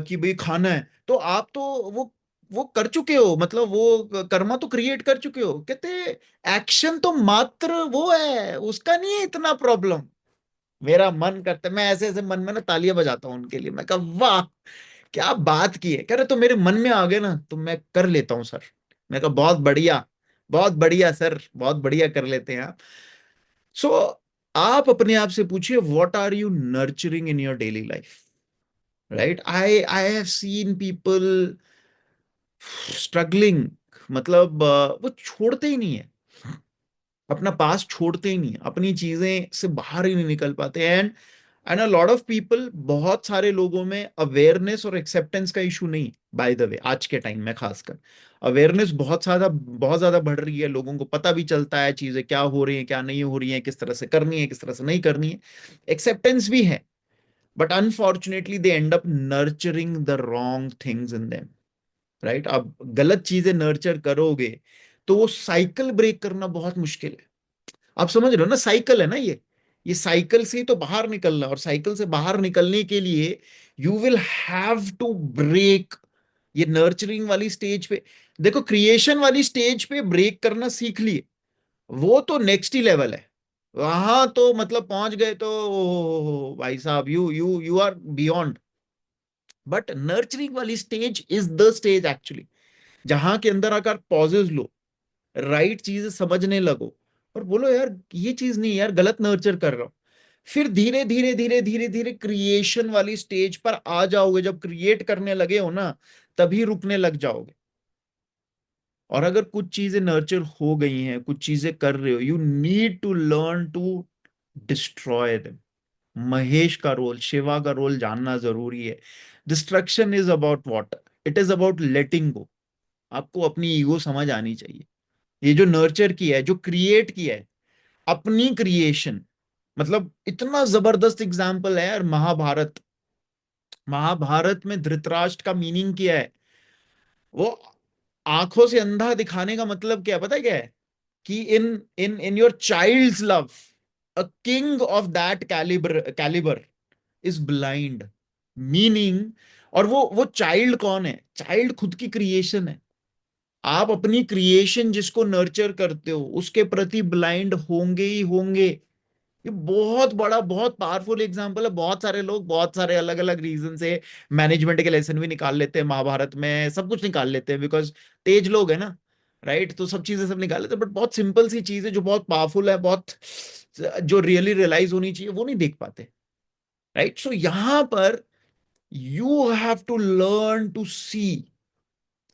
कि भाई खाना है, तो आप तो वो कर चुके हो, मतलब वो कर्मा तो क्रिएट कर चुके हो, कहते एक्शन तो मात्र वो है, उसका नहीं है इतना प्रॉब्लम। मेरा मन करता है, मैं ऐसे ऐसे मन में ना तालियां बजाता हूँ उनके लिए, मैं कहा वाह क्या बात की है, कह रहे तो मेरे मन में आ गए ना तो मैं कर लेता हूँ सर। मैं कहा बहुत बढ़िया सर, बहुत बढ़िया कर लेते हैं आप। सो आप अपने आप से पूछिए what are you nurturing in your daily life, right. I have seen people struggling, मतलब वो छोड़ते ही नहीं है, अपना पास छोड़ते ही नहीं है, अपनी चीजें से बाहर ही नहीं निकल पाते, and and a lot of people, बहुत सारे लोगों में अवेयरनेस और एक्सेप्टेंस का इशू नहीं, बाय द वे आज के टाइम में खासकर अवेयरनेस बहुत ज्यादा बढ़ रही है, लोगों को पता भी चलता है चीजें क्या हो रही हैं क्या नहीं हो रही हैं, किस तरह से करनी है किस तरह से नहीं करनी है, एक्सेप्टेंस भी है। But unfortunately they and up nurturing the wrong things in them, right? आप गलत चीजें नर्चर करोगे तो वो साइकिल ब्रेक करना बहुत मुश्किल है। आप समझ रहे हो ना, साइकिल है ना ये साइकिल से ही तो बाहर निकलना, और साइकिल से बाहर निकलने के लिए you will have to break ये नर्चरिंग वाली स्टेज पे। देखो, क्रिएशन वाली स्टेज पे ब्रेक करना सीख लिए, वो तो नेक्स्ट ही लेवल है, वहां तो मतलब पहुंच गए तो भाई साहब, you are beyond. But nurturing वाली stage is the stage actually, जहां के अंदर आकर पॉजेज लो, राइट चीजें समझने लगो, और बोलो यार ये चीज नहीं यार, गलत नर्चर कर रहा हूं। फिर धीरे धीरे धीरे धीरे धीरे क्रिएशन वाली स्टेज पर आ जाओगे, जब क्रिएट करने लगे हो ना, तभी रुकने लग जाओगे। और अगर कुछ चीजें नर्चर हो गई हैं, कुछ चीजें कर रहे हो, you need to learn to destroy them. Mahesh का रोल, शिवा का रोल जानना जरूरी है। Destruction is about what, it is about letting go. आपको अपनी ईगो समझ आनी चाहिए। ये जो नर्चर किया है, जो क्रिएट किया है, अपनी क्रिएशन, मतलब इतना जबरदस्त एग्जाम्पल है यार, महाभारत। महाभारत में धृतराष्ट्र का मीनिंग क्या है? वो आंखों से अंधा दिखाने का मतलब क्या है, पता है क्या है? कि in in in your child's love, a king of that calibre is blind. Meaning, और वो चाइल्ड कौन है? चाइल्ड खुद की क्रिएशन है। आप अपनी क्रिएशन जिसको नर्चर करते हो उसके प्रति ब्लाइंड होंगे ही होंगे। ये बहुत बड़ा, बहुत पावरफुल एग्जांपल है। बहुत सारे लोग बहुत सारे अलग अलग रीजन से मैनेजमेंट के लेसन भी निकाल लेते हैं, महाभारत में सब कुछ निकाल लेते हैं, बिकॉज तेज लोग है ना, राइट? तो सब चीजें सब निकाल लेते हैं, बट बहुत सिंपल सी चीज है जो बहुत पावरफुल है, बहुत जो रियली रियलाइज होनी चाहिए, वो नहीं देख पाते, राइट? सो यहां पर you have to learn to see,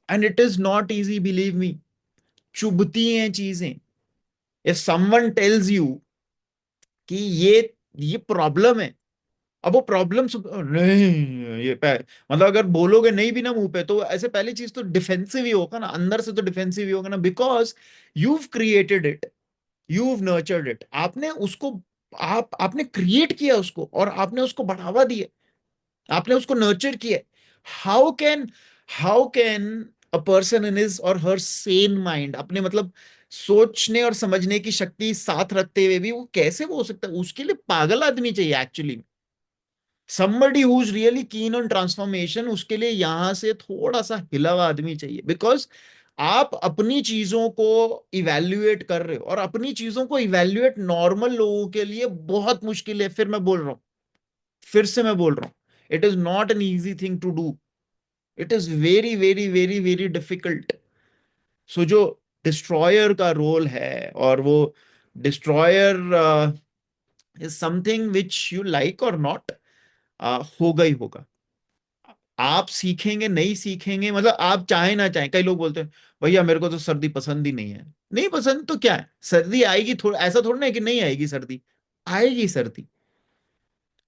and it is not easy, believe me. चुभती हैं चीजें। इफ समवन टेल्स यू कि ये प्रॉब्लम है, अब वो प्रॉब्लम नहीं, मतलब अगर बोलोगे नहीं भी ना मुंह पे, तो ऐसे पहली चीज तो डिफेंसिव ही होगा ना, अंदर से तो डिफेंसिव ही होगा ना, because you've created it, you've nurtured it. आपने उसको, आपने क्रिएट किया उसको, और आपने उसको बढ़ावा दिया, आपने उसको नर्चर किया। How can how can a person in his और हर सेन माइंड, अपने मतलब सोचने और समझने की शक्ति साथ रखते हुए भी, वो कैसे वो हो सकता है? उसके लिए पागल आदमी चाहिए actually. somebody who's really keen on transformation, उसके लिए यहां से थोड़ा सा हिला हुआ आदमी चाहिए, बिकॉज आप अपनी चीजों को इवेल्युएट कर रहे हो, और अपनी चीजों को इवेल्युएट नॉर्मल लोगों के लिए बहुत मुश्किल है। फिर मैं बोल रहा हूं, फिर से मैं बोल रहा हूं, it is not an easy thing to do, it is very very very very difficult. So जो डिस्ट्रॉयर का रोल है, और वो destroyer is something which you like or not, होगा ही होगा। आप सीखेंगे नहीं सीखेंगे, मतलब आप चाहे ना चाहे, कई लोग बोलते हैं भैया मेरे को तो सर्दी पसंद ही नहीं है। नहीं पसंद तो क्या है, सर्दी आएगी, थोड़ा ऐसा थोड़ा ना है कि नहीं आएगी सर्दी, आएगी सर्दी।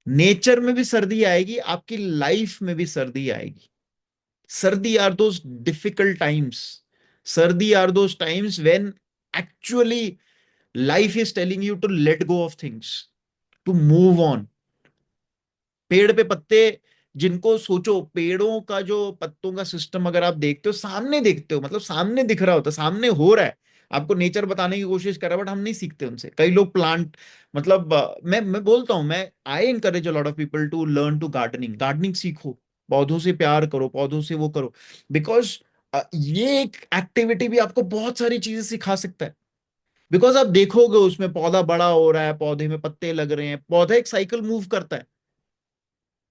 नेचर में भी सर्दी आएगी, आपकी लाइफ में भी सर्दी आएगी। सर्दी आर दोस डिफिकल्ट टाइम्स, सर्दी are those times when actually life is telling you to let go of things, to move on. पेड़ पे पत्ते, जिनको सोचो, पेड़ों का जो पत्तों का सिस्टम अगर आप देखते हो, सामने देखते हो, मतलब सामने दिख रहा होता, सामने हो रहा है, आपको नेचर बताने की कोशिश कर रहा है, बट हम नहीं सीखते उनसे। कई लोग प्लांट, मतलब मैं बोलता हूं, मैं I encourage a lot of people to learn to gardening. Gardening सीखो, पौधों से प्यार करो, पौधों से वो करो, बिकॉज ये एक एक्टिविटी भी आपको बहुत सारी चीजें सिखा सकता है। बिकॉज आप देखोगे उसमें पौधा बड़ा हो रहा है, पौधे में पत्ते लग रहे हैं, पौधा एक साइकिल मूव करता है,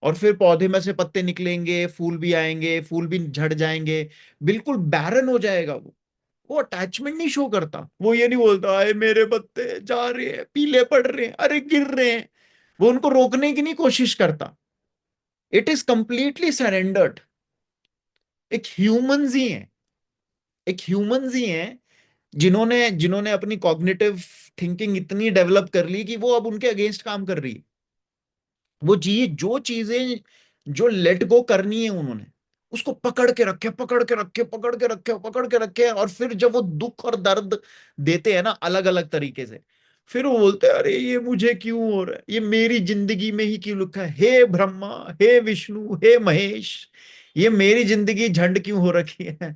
और फिर पौधे में से पत्ते निकलेंगे, फूल भी आएंगे, फूल भी झड़ जाएंगे, बिल्कुल बैरन हो जाएगा वो अटैचमेंट नहीं शो करता, वो ये नहीं बोलता अरे मेरे पत्ते जा रहे हैं, पीले पड़ रहे हैं, अरे गिर रहे हैं, वो उनको रोकने की नहीं कोशिश करता। It is completely surrendered. एक ह्यूमंस ही है, एक ह्यूमंस ही है, जिन्होंने जिन्होंने अपनी कॉग्निटिव थिंकिंग इतनी डेवलप कर ली कि वो अब उनके अगेंस्ट काम कर रही है। वो जी जो चीजें जो लेट गो करनी है उन्होंने उसको पकड़ के रखे, पकड़ के रखे, पकड़ के रखे, पकड़ के रखे, और फिर जब वो दुख और दर्द देते हैं ना अलग अलग तरीके से, फिर वो बोलते हैं अरे ये मुझे क्यों हो रहा है, ये मेरी जिंदगी में ही क्यों लिखा है, हे ब्रह्मा, हे विष्णु, हे महेश, ये मेरी जिंदगी झंड क्यों हो रखी है।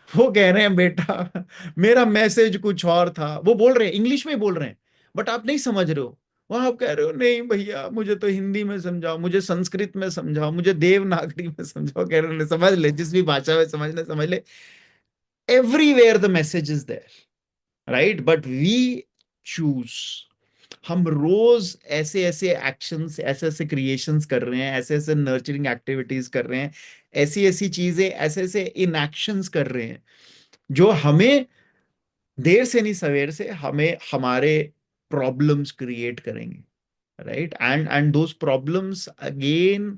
वो कह रहे हैं बेटा मेरा मैसेज कुछ और था, वो बोल रहे हैं इंग्लिश में ही बोल रहे हैं, बट आप नहीं समझ रहे हो। वहां आप कह रहे हो नहीं भैया मुझे तो हिंदी में समझाओ, मुझे संस्कृत में समझाओ, मुझे देवनागरी में समझाओ, कह रहे हैं समझ ले जिस भी भाषा में समझना समझ ले, everywhere the message is there, right, but we choose. हम रोज ऐसे ऐसे एक्शंस, ऐसे ऐसे क्रिएशंस कर रहे हैं, ऐसे ऐसे नर्चरिंग एक्टिविटीज कर रहे हैं, ऐसी ऐसी चीजें, ऐसे ऐसे इनएक्शंस कर रहे हैं जो हमें देर से नहीं सवेर से हमें हमारे प्रॉब्लम्स क्रिएट करेंगे, right. And those problems again,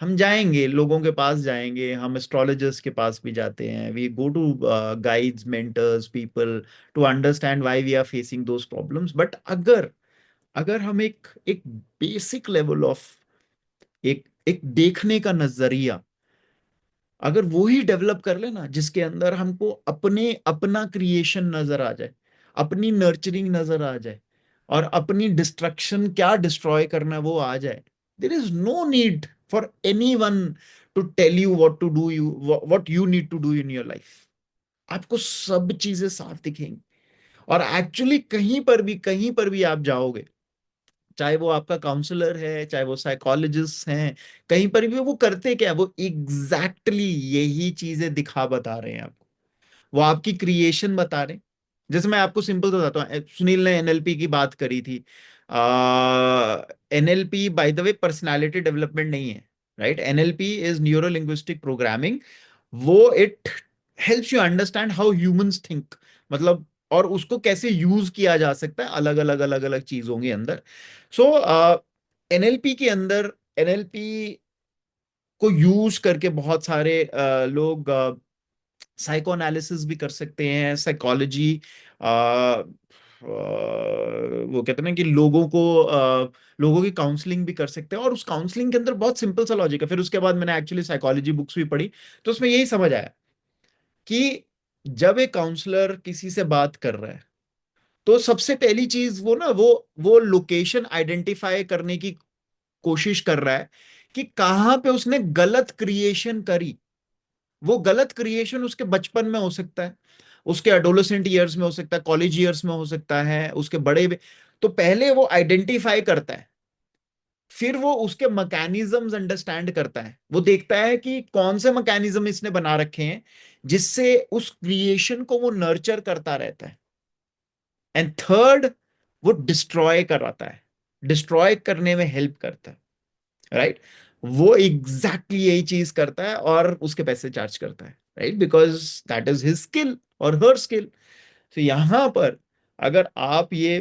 हम जाएंगे लोगों के पास, जाएंगे हम एस्ट्रोलॉजर्स के पास भी जाते हैं, we go to guides, mentors, people to understand why we are facing those problems, but अगर अगर हम एक एक बेसिक लेवल ऑफ एक एक देखने का नजरिया अगर वो ही डेवलप कर लेना, जिसके अंदर हमको अपने अपना क्रिएशन नजर आ जाए, अपनी नर्चरिंग नजर आ जाए, और अपनी डिस्ट्रक्शन क्या डिस्ट्रॉय करना वो आ जाए, there is no need for anyone to tell you what to do, you what you need to do in your life. आपको सब चीजें साफ दिखेंगी। और एक्चुअली कहीं पर भी आप जाओगे, चाहे वो आपका काउंसलर है, चाहे वो साइकोलॉजिस्ट हैं, कहीं पर भी वो करते क्या है, वो एग्जैक्टली यही चीजें दिखा बता रहे हैं आपको, वो आपकी क्रिएशन बता रहे हैं। जैसे मैं आपको सिंपल तो बताता हूँ, सुनील ने एनएलपी की बात करी थी। NLP by the way personality development नहीं है, right. NLP is neuro linguistic programming. वो it helps you understand how humans think, मतलब, और उसको कैसे यूज किया जा सकता है अलग अलग चीजों के अंदर। सो एनएलपी के अंदर, एनएलपी को यूज करके बहुत सारे लोग साइको एनालिसिस भी कर सकते हैं, साइकोलॉजी, वो कहते हैं ना कि लोगों की काउंसलिंग भी कर सकते हैं, और उस काउंसलिंग के अंदर बहुत सिंपल सा लॉजिक है। फिर उसके बाद मैंने एक्चुअली साइकोलॉजी बुक्स भी पढ़ी, तो उसमें यही समझ आया कि जब एक काउंसलर किसी से बात कर रहा है, तो सबसे पहली चीज वो ना वो लोकेशन आइडेंटिफाई करने की कोशिश कर रहा है कि कहां पे उसने गलत क्रिएशन करी। वो गलत क्रिएशन उसके बचपन में हो सकता है, उसके एडोलेसेंट ईयर्स में हो सकता है, कॉलेज ईयर्स में हो सकता है, उसके तो पहले वो आइडेंटिफाई करता है, फिर वो उसके मैकेनिज्म्स अंडरस्टैंड करता है, वो देखता है कि कौन से मैकेनिज्म इसने बना रखे हैं जिससे उस क्रिएशन को वो नर्चर करता रहता है। एंड थर्ड, वो डिस्ट्रॉय कराता है, डिस्ट्रॉय करने में हेल्प करता है, राइट। वो एग्जैक्टली यही चीज करता है और उसके पैसे चार्ज करता है, right, because that is his skill और हर स्किल। तो यहां पर अगर आप ये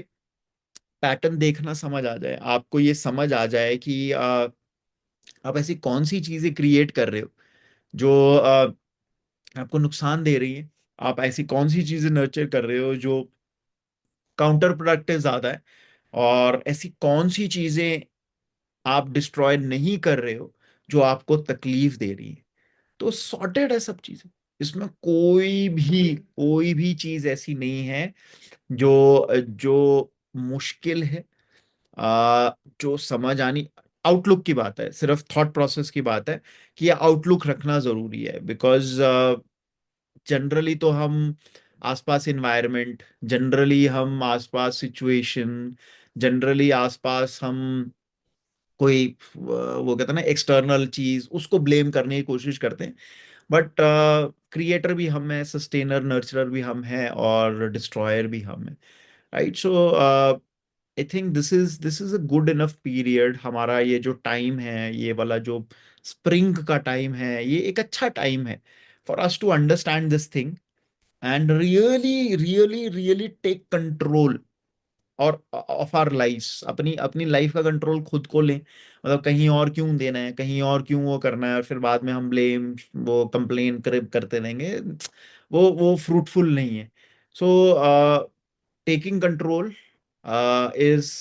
पैटर्न देखना समझ आ जाए, आपको ये समझ आ जाए कि आप ऐसी कौन सी चीजें क्रिएट कर रहे हो जो आपको नुकसान दे रही है, आप ऐसी कौन सी चीजें नर्चर कर रहे हो जो काउंटर प्रोडक्टिव ज्यादा है, और ऐसी कौन सी चीजें आप डिस्ट्रॉय नहीं कर रहे हो जो आपको तकलीफ दे रही है, तो सॉर्टेड है सब चीजें। इसमें कोई भी चीज ऐसी नहीं है जो जो मुश्किल है, जो समझ आनी। आउटलुक की बात है, सिर्फ थॉट प्रोसेस की बात है कि ये आउटलुक रखना जरूरी है, बिकॉज जनरली तो हम आसपास इन्वायरमेंट, जनरली हम आसपास सिचुएशन, जनरली आसपास हम कोई वो कहते हैं ना एक्सटर्नल चीज, उसको ब्लेम करने की कोशिश करते हैं, बट क्रिएटर भी हम हैं, सस्टेनर नर्चरर भी हम हैं, और डिस्ट्रॉयर भी हम हैं, right. So I think this is a good enough period. हमारा ये जो टाइम है, ये वाला जो स्प्रिंग का टाइम है, ये एक अच्छा टाइम है for us to understand this thing and really really really take control और ऑफ आर लाइफ्स, अपनी अपनी लाइफ का कंट्रोल खुद को लें। मतलब कहीं और क्यों देना है, कहीं और क्यों वो करना है, और फिर बाद में हम ब्लेम, वो कंप्लेन करते रहेंगे, वो फ्रूटफुल नहीं है। सो टेकिंग कंट्रोल इज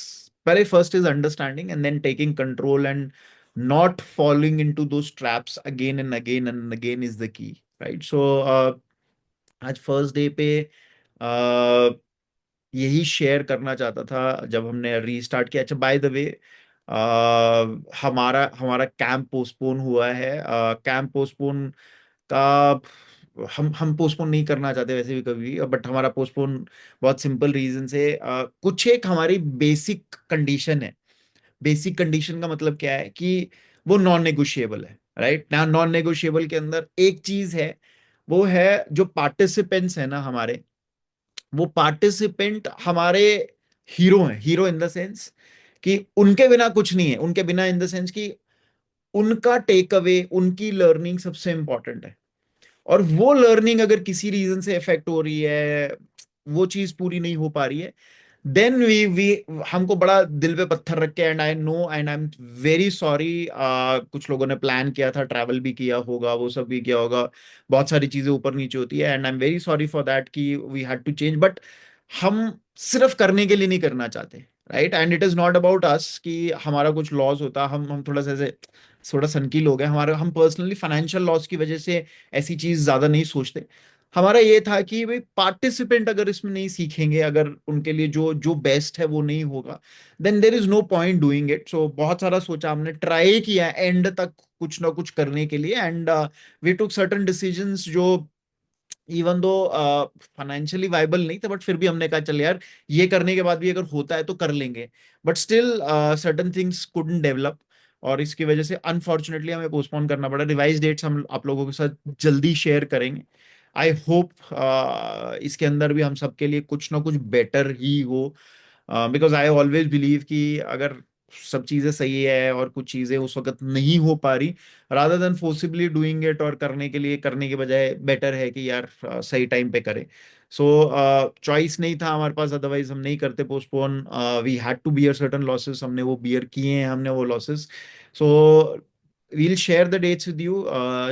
पहले first is understanding and then taking control and not following into those traps again and again is the key, right? So आज फर्स्ट डे पे यही शेयर करना चाहता था जब हमने रीस्टार्ट किया। अच्छा, बाय द वे, हमारा हमारा कैंप पोस्टपोन हुआ है। कैंप पोस्टपोन का हम पोस्टपोन नहीं करना चाहते वैसे भी कभी, बट हमारा पोस्टपोन बहुत सिंपल रीजन से, कुछ एक हमारी बेसिक कंडीशन है। बेसिक कंडीशन का मतलब क्या है कि वो नॉन नेगोशिएबल है, राइट ना? नॉन नेगोशिएबल के अंदर एक चीज है, वो है जो पार्टिसिपेंट्स है ना हमारे, वो पार्टिसिपेंट हमारे हीरो हैं। हीरो इन द सेंस कि उनके बिना कुछ नहीं है, उनके बिना इन द सेंस कि उनका टेक अवे, उनकी लर्निंग सबसे इंपॉर्टेंट है। और वो लर्निंग अगर किसी रीजन से इफेक्ट हो रही है, वो चीज पूरी नहीं हो पा रही है, देन वी हमको बड़ा दिल पे पत्थर रख के, and I know and I am very sorry. कुछ लोगों ने प्लान किया था, ट्रैवल भी किया होगा, वो सब भी किया होगा, बहुत सारी चीजें ऊपर नीचे होती है, and I am very sorry for that कि we had to change. But हम सिर्फ करने के लिए नहीं करना चाहते, right? And it is not about us कि हमारा कुछ लॉस होता। हम थोड़ा सा ऐसे थोड़ा सनकी लोग हैं हमारे, हम पर्सनली फाइनेंशियल लॉस की वजह से ऐसी चीज ज्यादा नहीं सोचते। हमारा ये था कि भाई पार्टिसिपेंट अगर इसमें नहीं सीखेंगे, अगर उनके लिए जो जो बेस्ट है वो नहीं होगा, then there is no point doing it. So बहुत सारा सोचा हमने, ट्राई किया एंड तक कुछ ना कुछ करने के लिए, and we took certain decisions जो इवन दो फाइनेंशियली वाइबल नहीं थे, बट फिर भी हमने कहा चल यार, ये करने के बाद भी अगर होता है तो कर लेंगे। But still certain things couldn't develop, और इसकी वजह से अनफॉर्चुनेटली हमें पोस्टपोन करना पड़ा। रिवाइज डेट्स हम आप लोगों के साथ जल्दी शेयर करेंगे। आई होप इसके अंदर भी हम सबके लिए कुछ ना कुछ बेटर ही हो, बिकॉज आई ऑलवेज बिलीव कि अगर सब चीजें सही है और कुछ चीजें उस वक्त नहीं हो पा रही, rather than forcibly doing it और करने के लिए करने के बजाय बेटर है कि यार सही टाइम पे करें। सो चॉइस नहीं था हमारे पास, अदरवाइज हम नहीं करते postpone. We had to bear certain losses, हमने वो बियर किए हैं, हमने वो losses. So we'll share the dates with you,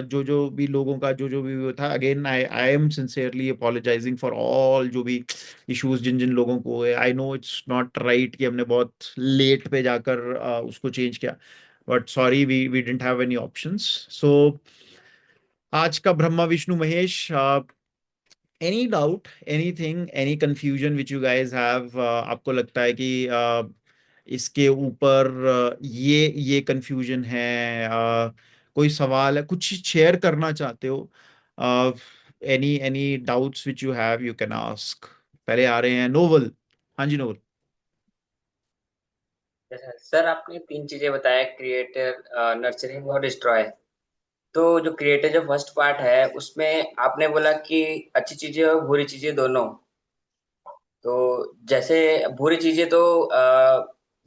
जो जो भी लोगों का जो जो भी वो था। Again I I am sincerely apologising for all जो भी इश्यूज जिन जिन लोगों को है। I know it's not right कि हमने बहुत लेट पे जाकर उसको चेंज किया, but sorry, we didn't have any options. So आज का Brahma Vishnu Mahesh, any doubt, anything, any confusion which you guys have, आपको लगता है कि इसके ऊपर ये कंफ्यूजन है, कोई सवाल है, कुछ शेयर करना चाहते हो, any any doubts which you have, you can ask. पहले आ रहे हैं नोवल। हाँ जी नोवल। जैसे सर आपने तीन चीजें बताया, क्रिएटर, नर्चरिंग और डिस्ट्रॉय। तो जो क्रिएटर जो फर्स्ट पार्ट है उसमें आपने बोला कि अच्छी चीजें और बुरी चीजें दोनों। तो जैसे बुरी चीजें तो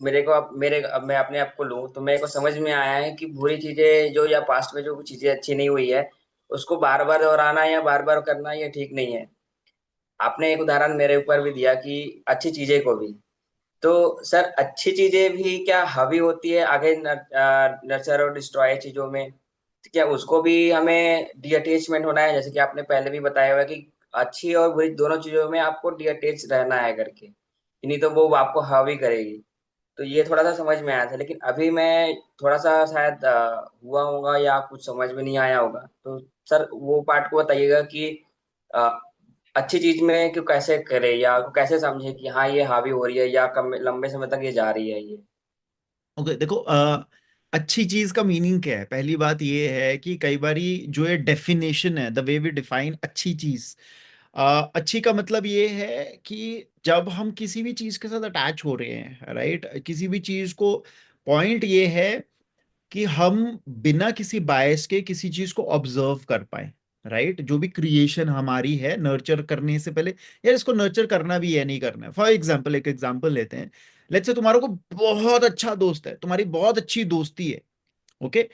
मेरे को अब मेरे अब मैं अपने आप को लूं तो मेरे को समझ में आया है कि बुरी चीजें जो या पास्ट में जो चीजें अच्छी नहीं हुई है उसको बार बार दोहराना या बार बार करना ये ठीक नहीं है। आपने एक उदाहरण मेरे ऊपर भी दिया कि अच्छी चीजें को भी। तो सर अच्छी चीजें भी क्या हावी होती है आगे नर्चर और डिस्ट्रॉय चीजों में? तो क्या उसको भी हमें डी अटैचमेंट होना है, जैसे कि आपने पहले भी बताया हुआ है कि अच्छी और बुरी दोनों चीजों में आपको डी अटैच रहना है करके, नहीं तो वो आपको हावी करेगी। तो ये थोड़ा सा समझ में आया था, लेकिन अभी मैं थोड़ा सा शायद हुआ होगा या कुछ समझ में नहीं आया होगा। तो सर वो पार्ट को बताइएगा कि अ, अच्छी चीज में क्यों कैसे करे या कैसे समझे कि हाँ ये हावी हो रही है या कम लंबे समय तक ये जा रही है ये। ओके, देखो, अच्छी चीज का मीनिंग क्या है? पहली बात ये है कि कई बारी जो ये डेफिनेशन है, द वे वी डिफाइन अच्छी चीज, अच्छी का मतलब ये है कि जब हम किसी भी चीज के साथ अटैच हो रहे हैं, राइट, किसी भी चीज को, पॉइंट ये है कि हम बिना किसी बायस के किसी चीज को ऑब्जर्व कर पाए, राइट? जो भी क्रिएशन हमारी है, नर्चर करने से पहले, यार इसको नर्चर करना भी है नहीं करना है। फॉर एग्जाम्पल, एक एग्जाम्पल लेते हैं। लेट्स से तुम्हारा को बहुत अच्छा दोस्त है, तुम्हारी बहुत अच्छी दोस्ती है, ओके?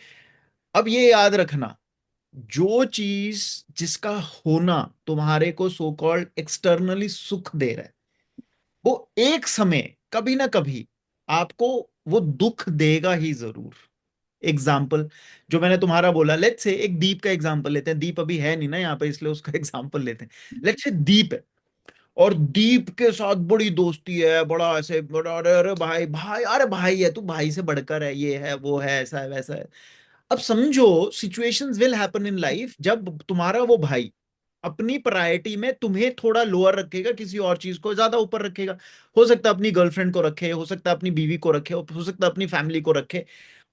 अब ये याद रखना, जो चीज जिसका होना तुम्हारे को सो कॉल्ड एक्सटर्नली सुख दे रहा है, वो एक समय कभी ना कभी आपको वो दुख देगा ही जरूर। एग्जाम्पल जो मैंने तुम्हारा बोला, लेट्स से एक दीप का एग्जाम्पल लेते हैं। दीप अभी है नहीं ना यहाँ पे, इसलिए उसका एग्जाम्पल लेते हैं। लेट्स से दीप है, और दीप के साथ बड़ी दोस्ती है, बड़ा ऐसे बड़ा, अरे अरे भाई भाई, अरे भाई है तू, भाई से बढ़कर है, ये है वो है, ऐसा है वैसा है। अब समझो, situations will happen in life जब तुम्हारा वो भाई अपनी प्रायोरिटी में तुम्हें थोड़ा लोअर रखेगा, किसी और चीज को ज्यादा ऊपर रखेगा। हो सकता है अपनी गर्लफ्रेंड को रखे, हो सकता है अपनी बीवी को रखे, हो सकता है अपनी फैमिली को रखे।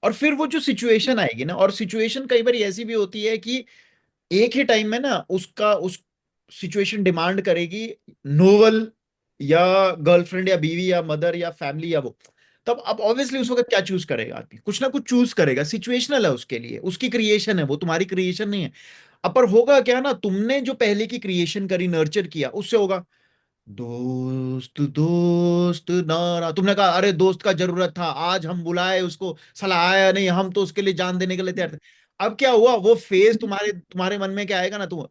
और फिर वो जो सिचुएशन आएगी ना, और सिचुएशन कई बार ऐसी भी होती है कि एक ही टाइम में ना उसका उस सिचुएशन डिमांड करेगी नोवल, या गर्लफ्रेंड या बीवी या मदर या फैमिली या वो। तब अब ऑब्वियसली उस वक्त क्या चूज करेगा आदमी? कुछ ना कुछ चूज करेगा, सिचुएशनल है उसके लिए, उसकी क्रिएशन है वो, तुम्हारी क्रिएशन नहीं है। अब पर होगा क्या ना, तुमने जो पहले की क्रिएशन करी, नर्चर किया, उससे होगा दोस्त दोस्त ना ना, तुमने कहा अरे दोस्त का जरूरत था, आज हम बुलाए उसको, साला आया नहीं, हम तो उसके लिए जान देने के लिए तैयार थे। अब क्या हुआ, वो फेज तुम्हारे तुम्हारे मन में क्या आएगा ना, तुम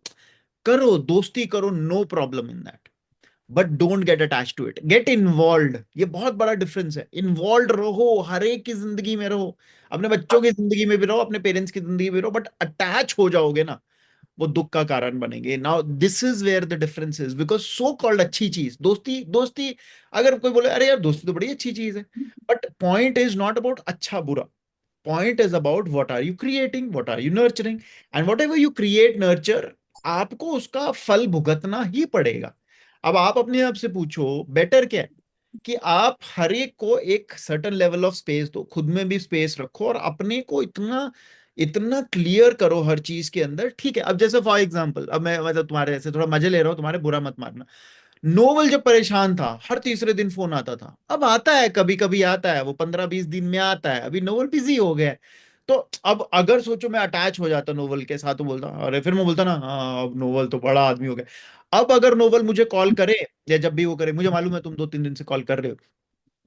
करो दोस्ती करो, no problem in that, but don't get attach to it, get involve. ये बहुत बड़ा डिफरेंस है। इन्वॉल्व रहो, हर एक की जिंदगी में रहो, अपने बच्चों की जिंदगी में भी रहो, अपने पेरेंट्स की जिंदगी में भी रहो, बट अटैच हो जाओगे ना, वो दुख का कारण बनेंगे। Now this is where the difference is, because so called अच्छी चीज दोस्ती, दोस्ती, अगर कोई बोले अरे यार दोस्ती तो बड़ी अच्छी चीज है, but point is not about अच्छा बुरा, point is about what are you creating, what are you nurturing, and whatever you create nurture, आपको उसका फल भुगतना ही पड़ेगा। अब आप अपने आप से पूछो बेटर क्या है, कि आप हर एक को एक सर्टन लेवल ऑफ स्पेस दो, खुद में भी स्पेस रखो, और अपने को इतना इतना क्लियर करो हर चीज के अंदर। ठीक है, अब जैसे फॉर एग्जांपल, अब मैं मतलब तुम्हारे ऐसे थोड़ा मजे ले रहा हूँ, तुम्हारे बुरा मत मानना। नोवल जब परेशान था, हर तीसरे दिन फोन आता था, अब आता है कभी कभी आता है, वो 15-20 दिन में आता है, अभी नोवल बिजी हो गया है। तो अब अगर सोचो मैं अटैच हो जाता नोवल के साथ, तो बोलता अरे, फिर मैं बोलता ना हाँ अब नोवल तो बड़ा आदमी हो गया। अब अगर नोवल मुझे कॉल करे, या जब भी वो करे, मुझे मालूम है तुम 2-3 दिन से कॉल कर रहे हो,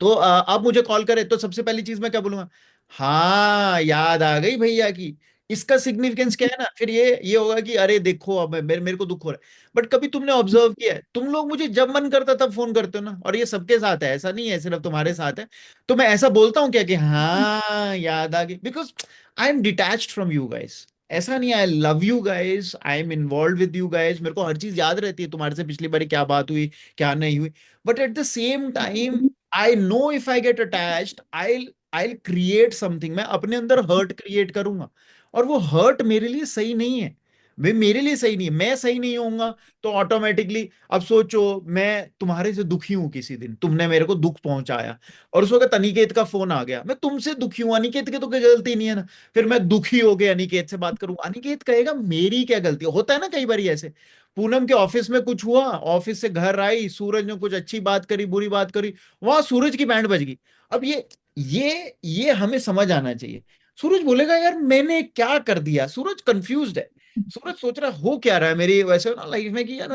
तो आप मुझे कॉल करें तो सबसे पहली चीज मैं क्या बोलूंगा, हाँ याद आ गई भैया की। इसका सिग्निफिकेंस क्या है ना, फिर ये होगा कि अरे देखो अब मेरे को दुख हो रहा है। बट कभी तुमने ऑब्जर्व किया है, तुम लोग मुझे जब मन करता तब फोन करते हो ना, और ये सबके साथ है, ऐसा नहीं है सिर्फ तुम्हारे साथ है। तो मैं ऐसा बोलता हूँ क्या कि हाँ याद आ गई, because I am detached from you guys. ऐसा नहीं, I love you guys, I am involve with you guys, मेरे को हर चीज याद रहती है, तुम्हारे से पिछली बार क्या बात हुई, क्या नहीं हुई। But at the same time I know if I get attached, I create something, मैं अपने अंदर हर्ट क्रिएट करूंगा, और वो हर्ट मेरे लिए सही नहीं है। वे मेरे लिए सही नहीं है, मैं सही नहीं होऊंगा, तो ऑटोमेटिकली, अब सोचो मैं तुम्हारे से दुखी हूं, किसी दिन तुमने मेरे को दुख पहुंचाया, और उस वक्त अनिकेत का फोन आ गया, मैं तुमसे दुखी हूं, अनिकेत की तो कोई गलती नहीं है ना। फिर मैं दुखी हो गया, अनिकेत से बात करूं, अनिकेत कहेगा मेरी क्या गलती है? होता है ना कई बार ऐसे। पूनम के ऑफिस में कुछ हुआ, ऑफिस से घर आई, सूरज ने कुछ अच्छी बात करी, बुरी बात करी, वहां सूरज की बैंड बज गई। अब ये हमें समझ आना चाहिए। सूरज बोलेगा यार मैंने क्या कर दिया, सूरज कंफ्यूज्ड है। सूरज सोच रहा है हो क्या रहा है मेरी वैसे ना लाइफ में, कि यार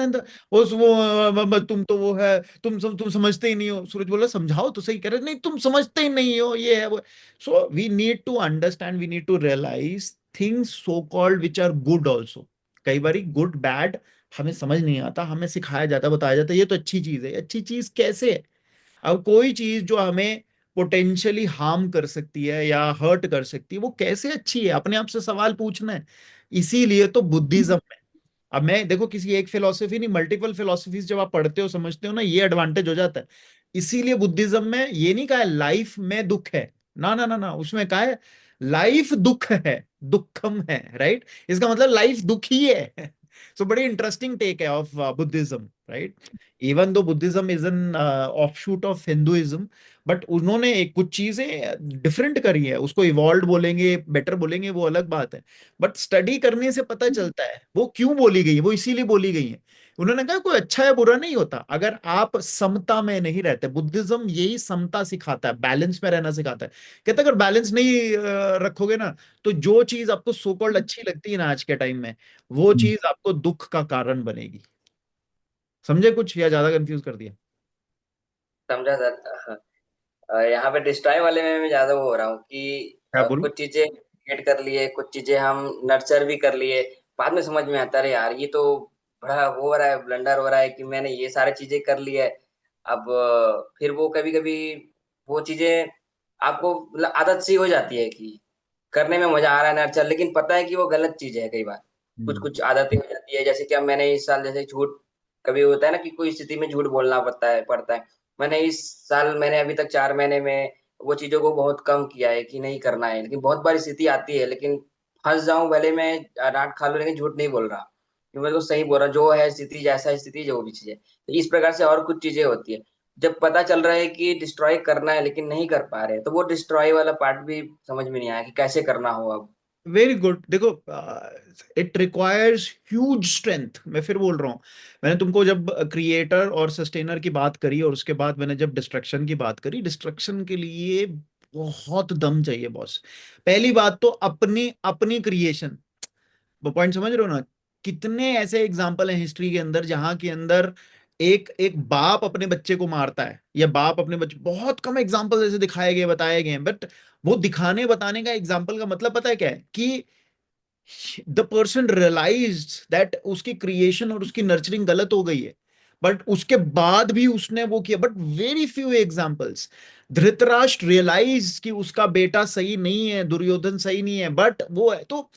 तुम तो वो है, तुम समझते ही नहीं हो। सूरज बोला समझाओ तो सही, कह रहे नहीं तुम समझते ही नहीं हो, ये है वो। So we need to understand, we need to realise things so called which are good also. कई बारी गुड बैड हमें समझ नहीं आता, हमें सिखाया जाता, बताया जाता है ये तो अच्छी चीज है, अच्छी चीज कैसे है? अब कोई चीज जो हमें पोटेंशियली हार्म कर सकती है या हर्ट कर सकती है, वो कैसे अच्छी है? अपने आप से सवाल पूछना है। इसीलिए तो बुद्धिज्म में, अब मैं देखो किसी एक फिलोसफी नहीं, मल्टीपल फिलोसफीज जब आप पढ़ते हो समझते हो ना, ये एडवांटेज हो जाता है। इसीलिए बुद्धिज्म में ये नहीं कहा है लाइफ में दुख है, ना ना ना ना, उसमें कहा है लाइफ दुख है, दुखम है, राइट? इसका मतलब लाइफ दुख ही है। सो बड़ी इंटरेस्टिंग टेक है of Buddhism, right? Even though Buddhism is an offshoot of Hinduism, but उन्होंने एक कुछ चीजें डिफरेंट करी है, उसको इवॉल्व बोलेंगे, बेटर बोलेंगे, वो अलग बात है। बट स्टडी करने से पता चलता है वो क्यों बोली गई है, वो इसीलिए बोली गई है। उन्होंने कहा कोई अच्छा या बुरा नहीं होता अगर आप समता में नहीं रहते। बुद्धिज्म यही समता सिखाता है, बैलेंस में रहना सिखाता है। कहता है अगर बैलेंस नहीं रखोगे ना, तो जो चीज आपको सो कॉल्ड अच्छी लगती है ना आज के टाइम में, वो चीज आपको दुख का कारण बनेगी। समझे कुछ, या ज्यादा कंफ्यूज कर दिया? समझा सर। यहाँ पे डिस्ट्रॉय वाले में मैं ज्यादा वो हो रहा हूँ कि क्या बोलूं? कुछ चीजें क्रिएट कर लिए, कुछ चीजें हम नर्चर भी कर लिए, बाद में समझ में आता है यार ये तो बड़ा वो हो रहा है, ब्लंडर हो रहा है कि मैंने ये सारी चीजें कर ली है। अब फिर वो कभी कभी वो चीजें आपको मतलब आदत सी हो जाती है कि करने में मजा आ रहा है नर्चर, लेकिन पता है कि वो गलत चीज है कई बार। कुछ हम्म। कुछ आदतें हो जाती है, जैसे कि अब मैंने इस साल जैसे छूट कभी होता है ना कि कोई स्थिति में झूठ बोलना पड़ता है। मैंने इस साल, मैंने अभी तक 4 महीने में वो चीजों को बहुत कम किया है कि नहीं करना है, लेकिन बहुत बार स्थिति आती है, लेकिन फंस जाऊं भले मैं डांट खा लूं, लेकिन झूठ नहीं बोल रहा, क्योंकि मैं तो सही बोल रहा हूं, जो है स्थिति, जैसा है स्थिति, जो भी चीज है। तो इस प्रकार से और कुछ चीजें होती है। जब पता चल रहा है कि डिस्ट्रॉय करना है लेकिन नहीं कर पा रहे, तो वो डिस्ट्रॉय वाला पार्ट भी समझ में नहीं आया कि कैसे करना हो अब। Very good. देखो, इट रिक्वायर्स ह्यूज स्ट्रेंथ। मैं फिर बोल रहा हूँ, मैंने तुमको जब क्रिएटर और सस्टेनर की बात करी और उसके बाद मैंने जब डिस्ट्रक्शन की बात करी, डिस्ट्रक्शन के लिए बहुत दम चाहिए बॉस। पहली बात तो अपनी अपनी क्रिएशन, वो पॉइंट समझ रहे हो ना? कितने ऐसे एग्जाम्पल हैं हिस्ट्री के अंदर जहां के अंदर एक एक बाप अपने बच्चे को मारता है, या बाप अपने बच्चे, बहुत कम एग्जाम्पल ऐसे दिखाए गए बताए गए हैं, बट वो दिखाने बताने का एग्जाम्पल का मतलब पता है क्या है? कि द पर्सन रियलाइज्ड दैट उसकी क्रिएशन और उसकी नर्चरिंग गलत हो गई है, बट उसके बाद भी उसने वो किया। But very few examples. Dhritarashtra realise कि उसका बेटा सही नहीं है, दुर्योधन सही नहीं है, बट वो है तो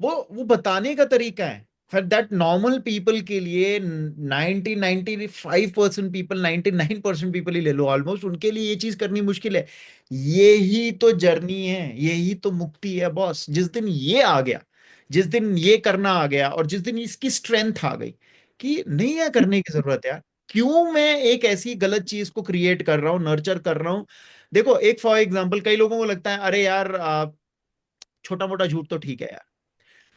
वो बताने का तरीका है। फॉर दैट नॉर्मल पीपल के लिए 95% पीपल, 99% पीपल ही ले लो ऑलमोस्ट, उनके लिए ये चीज करनी मुश्किल है। यही तो जर्नी है, यही तो मुक्ति है बॉस। जिस दिन ये आ गया, जिस दिन ये करना आ गया, और जिस दिन इसकी स्ट्रेंथ आ गई कि नहीं है करने की जरूरत यार, क्यों मैं एक ऐसी गलत चीज को क्रिएट कर रहा हूं, नर्चर कर रहा हूं। देखो, एक फॉर एग्जाम्पल, कई लोगों को लगता है अरे यार छोटा मोटा झूठ तो ठीक है यार।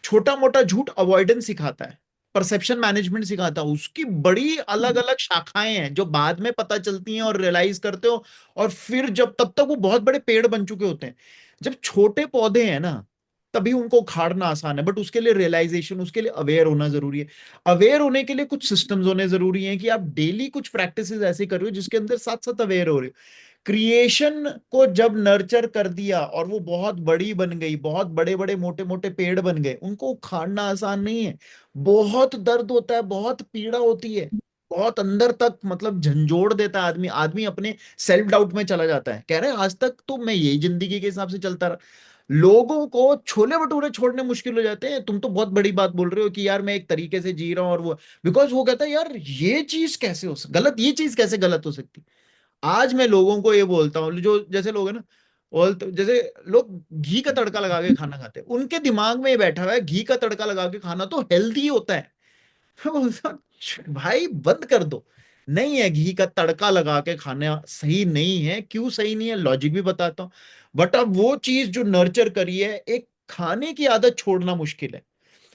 छोटा मोटा झूठ अवॉइडेंस सिखाता है, परसेप्शन मैनेजमेंट सिखाता है, उसकी बड़ी अलग अलग शाखाएं हैं जो बाद में पता चलती हैं और रियलाइज करते हो। और फिर जब, तब तक वो बहुत बड़े पेड़ बन चुके होते हैं। जब छोटे पौधे हैं ना, तभी उनको उखाड़ना आसान है, बट उसके लिए रियलाइजेशन, उसके लिए अवेयर होना जरूरी है। अवेयर होने के लिए कुछ सिस्टम्स होने जरूरी हैं कि आप डेली कुछ प्रैक्टिसेस ऐसे कर रहे हो जिसके अंदर साथ साथ अवेयर हो रहे हो। क्रिएशन को जब नर्चर कर दिया और वो बहुत बड़ी बन गई, बहुत बड़े बड़े मोटे मोटे पेड़ बन गए, उनको उखाड़ना आसान नहीं है। बहुत दर्द होता है, बहुत पीड़ा होती है, बहुत अंदर तक मतलब झंझोड़ देता है आदमी। आदमी अपने सेल्फ डाउट में चला जाता है, कह रहे हैं आज तक तो मैं यही जिंदगी के हिसाब से चलता रहा। लोगों को छोले भटूरे छोड़ने मुश्किल हो जाते हैं, तुम तो बहुत बड़ी बात बोल रहे हो कि यार मैं एक तरीके से जी रहा हूँ और वो, बिकॉज वो कहता है यार ये चीज कैसे गलत, ये चीज कैसे गलत हो सकती। आज मैं लोगों को ये बोलता हूँ, जो जैसे लोग हैं ना, और जैसे लोग घी का तड़का लगा के खाना खाते हैं, उनके दिमाग में ये बैठा हुआ है घी का तड़का लगा के खाना तो हेल्दी होता है। मैं बोलता हूँ, भाई बंद कर दो। नहीं है, घी का तड़का लगा के खाना सही नहीं है। क्यों सही नहीं है, लॉजिक भी बताता हूँ। बट अब वो चीज जो नर्चर करी है, एक खाने की आदत छोड़ना मुश्किल है।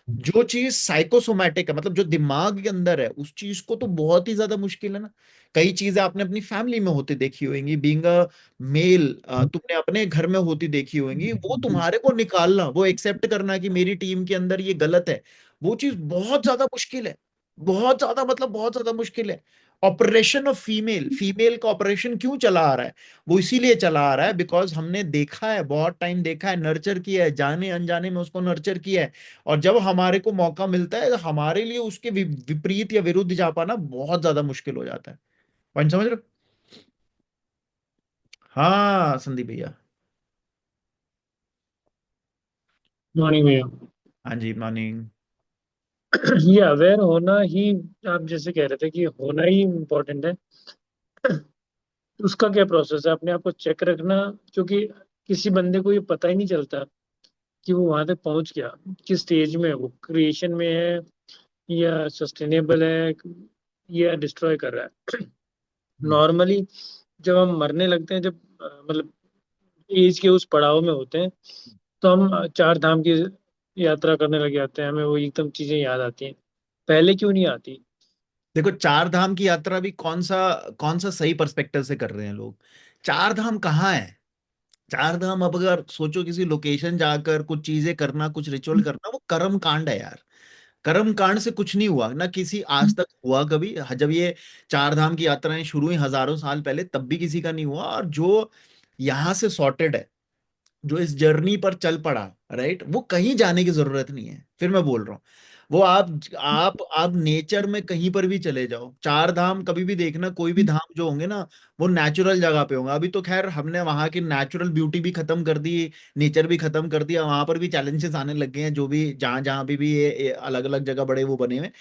जो चीज साइकोसोमैटिक है, मतलब जो दिमाग के अंदर है, उस चीज को तो बहुत ही ज्यादा मुश्किल है ना। कई चीजें आपने अपनी फैमिली में होती देखी होंगी, बीइंग अ मेल, तुमने अपने घर में होती देखी होंगी, वो तुम्हारे को निकालना, वो एक्सेप्ट करना कि मेरी टीम के अंदर ये गलत है, वो चीज बहुत ज्यादा मुश्किल है। बहुत ज्यादा, मतलब बहुत ज्यादा मुश्किल है। ऑपरेशन ऑफ फीमेल, फीमेल का ऑपरेशन क्यों चला आ रहा है? वो इसीलिए चला आ रहा है बिकॉज हमने देखा है, बहुत टाइम देखा है, नर्चर किया है, जाने अनजाने में उसको नर्चर किया है। और जब हमारे को मौका मिलता है तो हमारे लिए उसके विपरीत या विरुद्ध जा पाना बहुत ज्यादा मुश्किल हो जाता है। पॉइंट समझ रहे हो? हाँ संदीप भैया। मॉर्निंग में। हाँ जी, मॉर्निंग। ये अवेयर होना ही, आप जैसे कह रहे थे कि होना ही इम्पोर्टेंट है। उसका क्या प्रोसेस है? अपने आप को चेक रखना, क्योंकि किसी बंदे को ये पता ही नहीं चलता कि वो वहां तक पहुंच गया, किस स्टेज में है, वो क्रिएशन में है या सस्टेनेबल है या डिस्ट्रॉय कर रहा है। नॉर्मली जब हम मरने लगते हैं, जब मतलब एज के उस पड़ाव में होते हैं, तो हम चार धाम की यात्रा करने लग जाते हैं, हमें वो एकदम चीजें याद आती हैं। पहले क्यों नहीं आती? देखो, चार धाम की यात्रा भी कौन सा सही पर्सपेक्टिव से कर रहे हैं लोग। चार धाम कहाँ है? चार धाम, अब अगर सोचो किसी लोकेशन जाकर कुछ चीजें करना, कुछ रिचुअल करना, वो कर्म कांड है यार। कर्म कांड से कुछ नहीं हुआ ना, किसी आज तक हुआ कभी? जब ये चार धाम की यात्राएं शुरू हुई हजारों साल पहले, तब भी किसी का नहीं हुआ। और जो यहाँ से सॉर्टेड है, जो इस जर्नी पर चल पड़ा, राइट, वो कहीं जाने की जरूरत नहीं है। फिर मैं बोल रहा हूँ, वो आप नेचर में कहीं पर भी चले जाओ, चार धाम कभी भी देखना, कोई भी धाम जो होंगे ना, वो नेचुरल जगह पे होंगे। अभी तो खैर हमने वहां की नेचुरल ब्यूटी भी खत्म कर दी, नेचर भी खत्म कर दिया, वहां पर भी चैलेंजेस आने लग गए हैं, जो भी जहां जहां भी ये अलग अलग जगह बड़े वो बने हुए हैं।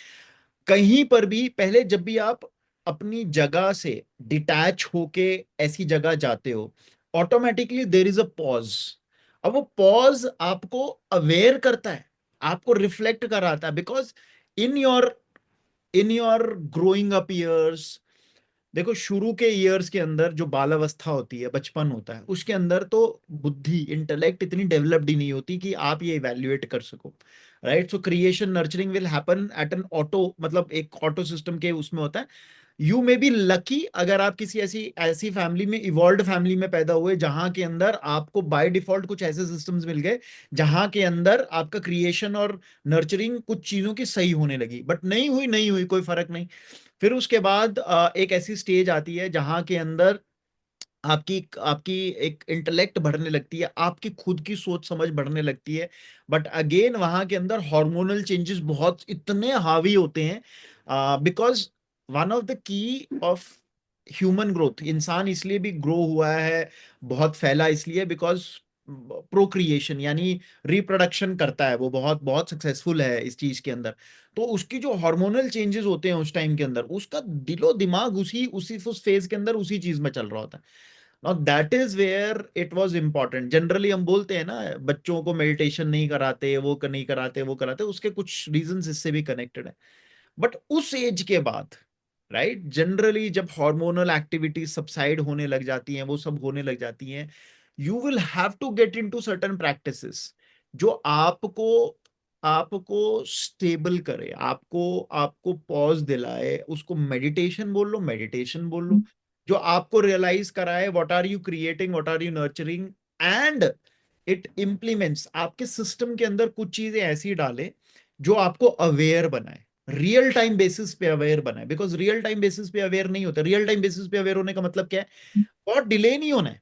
कहीं पर भी पहले जब भी आप अपनी जगह से डिटैच होके ऐसी जगह जाते हो, automatically there is a pause. अब वो पॉज आपको अवेयर करता है, आपको रिफ्लेक्ट कराता है, because in your in your growing up years, देखो शुरू के ईयर्स के अंदर जो बाल अवस्था होती है, बचपन होता है, उसके अंदर तो बुद्धि, इंटेलेक्ट इतनी डेवलप्ड ही नहीं होती कि आप ये इवेल्युएट कर सको, right? So creation nurturing will happen at N auto, मतलब एक ऑटो सिस्टम के उसमें होता है। यू मे बी लकी अगर आप किसी ऐसी ऐसी फैमिली में, इवॉल्व फैमिली में पैदा हुए जहां के अंदर आपको बाय डिफॉल्ट कुछ ऐसे सिस्टम्स मिल गए जहां के अंदर आपका क्रिएशन और नर्चरिंग कुछ चीजों की सही होने लगी, बट नहीं हुई, नहीं हुई, कोई फर्क नहीं। फिर उसके बाद एक ऐसी स्टेज आती है जहां के अंदर आपकी आपकी एक इंटेलेक्ट बढ़ने लगती है, आपकी खुद की सोच समझ बढ़ने लगती है, बट अगेन वहां के अंदर हार्मोनल चेंजेस बहुत इतने हावी होते हैं, because one of the key of human growth, इंसान इसलिए भी ग्रो हुआ है, बहुत फैला इसलिए बिकॉज प्रोक्रिएशन यानी रिप्रोडक्शन करता है, वो बहुत बहुत सक्सेसफुल है इस चीज के अंदर। तो उसकी जो हार्मोनल चेंजेस होते हैं उस टाइम के अंदर, उसका दिलो दिमाग उसी उसी उस फेज के अंदर उसी चीज में चल रहा होता है। Now that is where it was important. Generally हम बोलते हैं ना, बच्चों को मेडिटेशन नहीं कराते, नहीं कराते, वो कराते, उसके कुछ रीजंस इससे भी कनेक्टेड है। बट उस एज के बाद, राइट, जनरली जब हार्मोनल एक्टिविटी सबसाइड होने लग जाती हैं, वो सब होने लग जाती हैं, you will have to get into certain practices जो आपको आपको स्टेबल करे, आपको आपको पॉज दिलाए, उसको मेडिटेशन बोल लो, मेडिटेशन बोल लो, जो आपको रियलाइज कराए what are you creating, what are you nurturing, and it implements आपके सिस्टम के अंदर कुछ चीजें ऐसी डाले जो आपको अवेयर बनाए, रियल टाइम बेसिस पे अवेयर बनाए। बिकॉज रियल टाइम बेसिस पे अवेयर नहीं होता। रियल टाइम बेसिस पे अवेयर होने का मतलब क्या है? बहुत डिले नहीं होना है।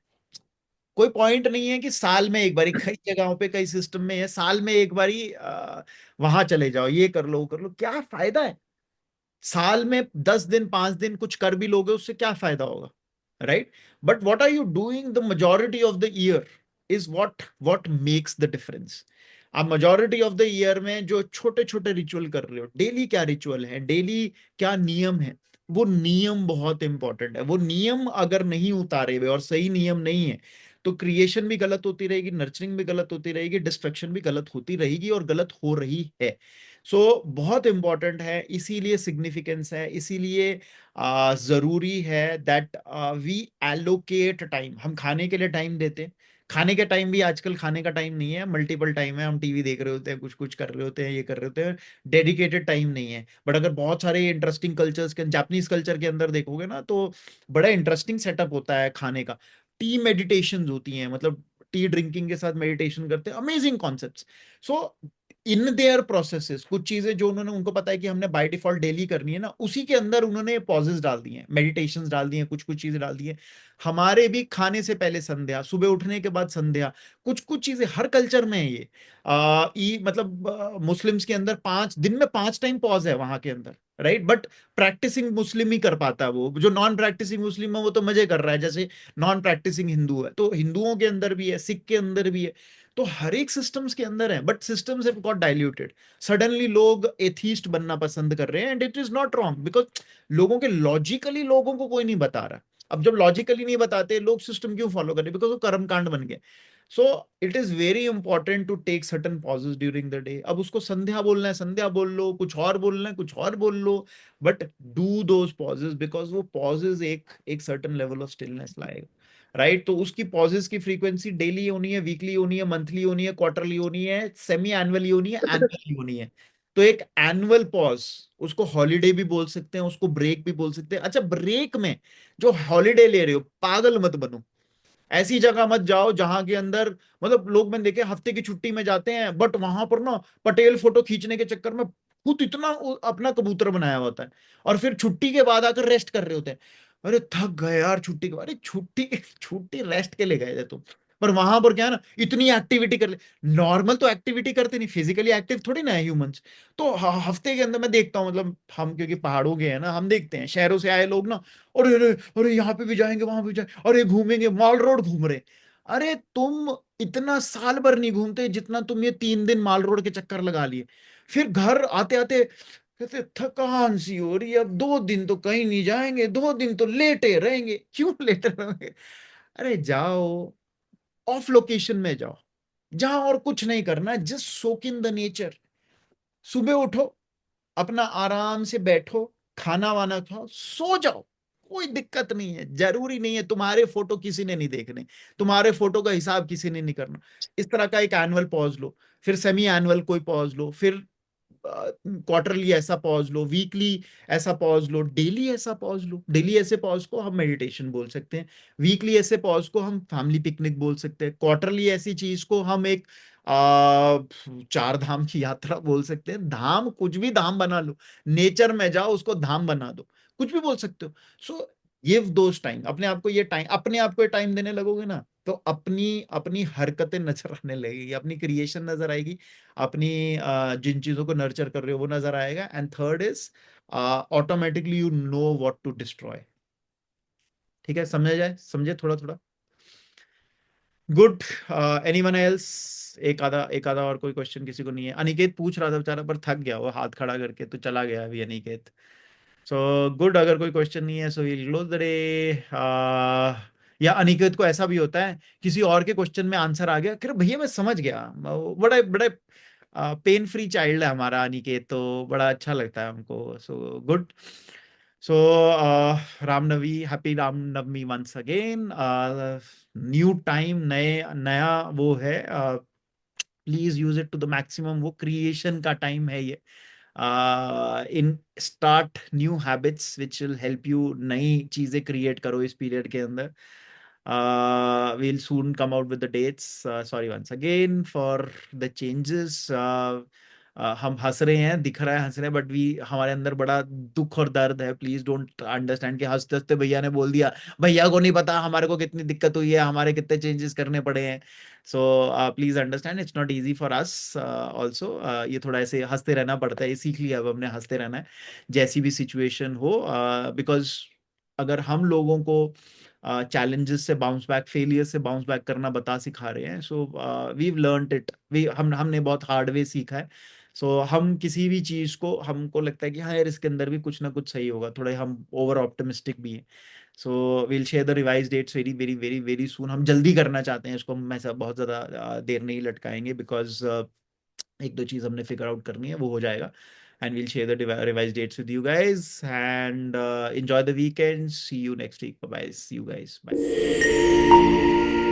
कोई पॉइंट नहीं है कि साल में एक बारी, कई जगहों पे कई सिस्टम में है साल में एक बारी वहां चले जाओ, ये कर लो, वो कर लो, क्या फायदा है? साल में 10 दिन 5 दिन कुछ कर भी लोगे, उससे क्या फायदा होगा, right? But what are you doing the majority of the year is what makes the difference. आप majority ऑफ द ईयर में जो छोटे छोटे रिचुअल कर रहे हो, डेली क्या रिचुअल है, डेली क्या नियम है, वो नियम बहुत इंपॉर्टेंट है। वो नियम अगर नहीं उतारे हुए और सही नियम नहीं है, तो क्रिएशन भी गलत होती रहेगी, नर्चरिंग भी गलत होती रहेगी, डिस्ट्रक्शन भी गलत होती रहेगी और गलत हो रही है। बहुत इंपॉर्टेंट है, इसीलिए सिग्निफिकेंस है, इसीलिए जरूरी है दैट वी एलोकेट टाइम। हम खाने के लिए टाइम देते हैं, खाने के टाइम भी आजकल खाने का टाइम नहीं है, मल्टीपल टाइम है, हम टीवी देख रहे होते हैं, कुछ कुछ कर रहे होते हैं, ये कर रहे होते हैं, डेडिकेटेड टाइम नहीं है। बट अगर बहुत सारे इंटरेस्टिंग कल्चर्स के, जापानीज कल्चर के अंदर देखोगे ना, तो बड़ा इंटरेस्टिंग सेटअप होता है खाने का। टी मेडिटेशन होती हैं, मतलब टी ड्रिंकिंग के साथ मेडिटेशन करते हैं, amazing concepts. So in their processes कुछ चीजें जो उन्होंने, उनको पता है कि हमने बाय डिफॉल्ट डेली करनी है ना, उसी के अंदर उन्होंने पॉजेस डाल दिए हैं, मेडिटेशंस डाल दिए हैं, कुछ कुछ चीजें डाल दी हैं। हमारे भी खाने से पहले संध्या, सुबह उठने के बाद संध्या, कुछ कुछ चीजें हर कल्चर में है ये। मतलब मुस्लिम्स के अंदर 5 दिन में 5 टाइम पॉज है वहां के अंदर, राइट? बट प्रैक्टिसिंग मुस्लिम ही कर पाता है, वो जो नॉन प्रैक्टिसिंग मुस्लिम है वो तो मजे कर रहा है, जैसे नॉन प्रैक्टिसिंग हिंदू है, तो हिंदुओं के अंदर भी है, सिख के अंदर भी है। तो हर एक सिस्टम्स के अंदर है, but systems have got diluted. Suddenly लोग एथीस्ट बनना पसंद कर रहे हैं, and it is not wrong, because लोगों के लॉजिकली लोगों को कोई नहीं बता रहा। अब जब लॉजिकली नहीं बताते, लोग सिस्टम क्यों फॉलो कर रहे? बिकॉज वो कर्म कांड बन गए। So it is very important to take certain pauses during the day. अब उसको संध्या बोलना है संध्या बोल लो, कुछ और बोलना है कुछ और बोल लो, but do those pauses, because वो पॉजेस एक एक सर्टन लेवल ऑफ स्टिलनेस लाएगा, राइट? तो उसकी पॉजेस की फ्रीक्वेंसी डेली होनी है, वीकली होनी है, मंथली होनी है, क्वार्टरली होनी है, सेमी एनुअली होनी है, एनुअली होनी है। तो एक एनुअल पॉज, उसको हॉलीडे भी बोल सकते हैं, उसको ब्रेक भी बोल सकते हैं। अच्छा, ब्रेक में जो हॉलीडे ले रहे हो, पागल मत बनो। ऐसी जगह मत जाओ जहां के अंदर, मतलब लोग मैंने देखे हफ्ते की छुट्टी में जाते हैं, बट वहां पर ना पटेल फोटो खींचने के चक्कर में खुद इतना अपना कबूतर बनाया हुआ होता है, और फिर छुट्टी के बाद आकर रेस्ट कर रहे होते हैं। अरे थक गए यार छुट्टी के बाद। अरे छुट्टी रेस्ट के लिए गए थे तुम, पर वहां पर क्या है ना, इतनी एक्टिविटी कर ले। नॉर्मल तो एक्टिविटी करते नहीं, फिजिकली एक्टिव थोड़ी ना है ह्यूमंस। तो हफ्ते के अंदर मैं देखता हूँ, मतलब हम क्योंकि पहाड़ों के हैं ना, हम देखते हैं शहरों से आए लोग ना, अरे अरे अरे यहाँ पे भी जाएंगे, वहां भी जाएंगे, अरे घूमेंगे, मॉल रोड घूम रहे। अरे तुम इतना साल भर नहीं घूमते जितना तुम ये 3 दिन माल रोड के चक्कर लगा लिए। फिर घर आते आते कहते थकान सी हो रही है, अब 2 दिन तो कहीं नहीं जाएंगे, 2 दिन तो लेटे रहेंगे। क्यों लेटे रहेंगे? अरे जाओ, ऑफ लोकेशन में जाओ, जहां और कुछ नहीं करना, just soak in the nature. सुबह उठो, अपना आराम से बैठो, खाना वाना खाओ, सो जाओ, कोई दिक्कत नहीं है। जरूरी नहीं है तुम्हारे फोटो किसी ने नहीं देखने, तुम्हारे फोटो का हिसाब किसी ने नहीं करना। इस तरह का एक एनुअल पॉज लो, फिर सेमी एनुअल कोई पॉज लो, फिर क्वार्टरली ऐसा पॉज लो, वीकली ऐसा पॉज लो, डेली ऐसा पॉज लो। डेली ऐसे पॉज को हम मेडिटेशन बोल सकते हैं, वीकली ऐसे पॉज को हम फैमिली पिकनिक बोल सकते हैं, क्वार्टरली ऐसी चीज को हम एक चार धाम की यात्रा बोल सकते हैं। धाम कुछ भी धाम बना लो, नेचर में जाओ उसको धाम बना दो, कुछ भी बोल सकते हो। सो गिव दोस टाइम, अपने आप को ये टाइम, अपने आप को ये टाइम देने लगोगे ना, तो अपनी अपनी हरकतें नजर आने लगेगी, अपनी क्रिएशन नजर आएगी, अपनी जिन चीजों को नर्चर कर रहे हो वो नजर आएगा। And third is automatically you know what to destroy. ठीक है, समझा जाए, समझे थोड़ा थोड़ा? गुड। Anyone else? एक आधा और कोई क्वेश्चन किसी को नहीं है? अनिकेत पूछ रहा था बेचारा, पर थक गया वो हाथ खड़ा करके, तो चला गया अभी अनिकेत। सो गुड, अगर कोई क्वेश्चन नहीं है so we'll close the day. या अनिकेत को ऐसा भी होता है, किसी और के क्वेश्चन में आंसर आ गया, फिर भैया मैं समझ गया, बड़ा बड़ा पेन फ्री चाइल्ड है हमारा अनिकेत, तो बड़ा अच्छा लगता है हमको। So good. So Ramnavami, happy Ramnavami once again. New time, नए नया वो है, please use it to the maximum. वो क्रिएशन का टाइम है ये। In start new habits which will help you, नई चीजें क्रिएट करो इस पीरियड के अंदर। we'll soon come out with the dates. Sorry once again for the changes. हम हंस रहे हैं, दिख रहा है हंस रहे हैं, बट वी हमारे अंदर बड़ा दुख और दर्द है। प्लीज डोंट अंडरस्टैंड कि हंसते हंसते भैया ने बोल दिया, भैया को नहीं पता हमारे को कितनी दिक्कत हुई है, हमारे कितने चेंजेस करने पड़े हैं। So please understand, it's not easy for us also. ये थोड़ा ऐसे हंसते रहना पड़ता है, ये सीख लिया अब हमने, हंसते रहना है जैसी भी सिचुएशन हो। बिकॉज अगर हम लोगों को चैलेंजेस से बाउंस बैक, फेलियर से बाउंस बैक करना बता सिखा रहे हैं, so we've learned it, we हमने बहुत हार्ड वे सीखा है। सो हम किसी भी चीज को, हमको लगता है कि हाँ यार इसके अंदर भी कुछ ना कुछ सही होगा, थोड़ा हम ओवर ऑप्टिमिस्टिक भी हैं। So will share the revise dates very very very very soon. हम जल्दी करना चाहते हैं इसको, हम ऐसा बहुत ज्यादा देर नहीं लटकाएंगे, बिकॉज एक दो चीज हमने फिगर आउट करनी है, वो हो जाएगा। And we'll share the revised dates with you guys, and enjoy the weekend. See you next week. Bye bye. See you guys. Bye.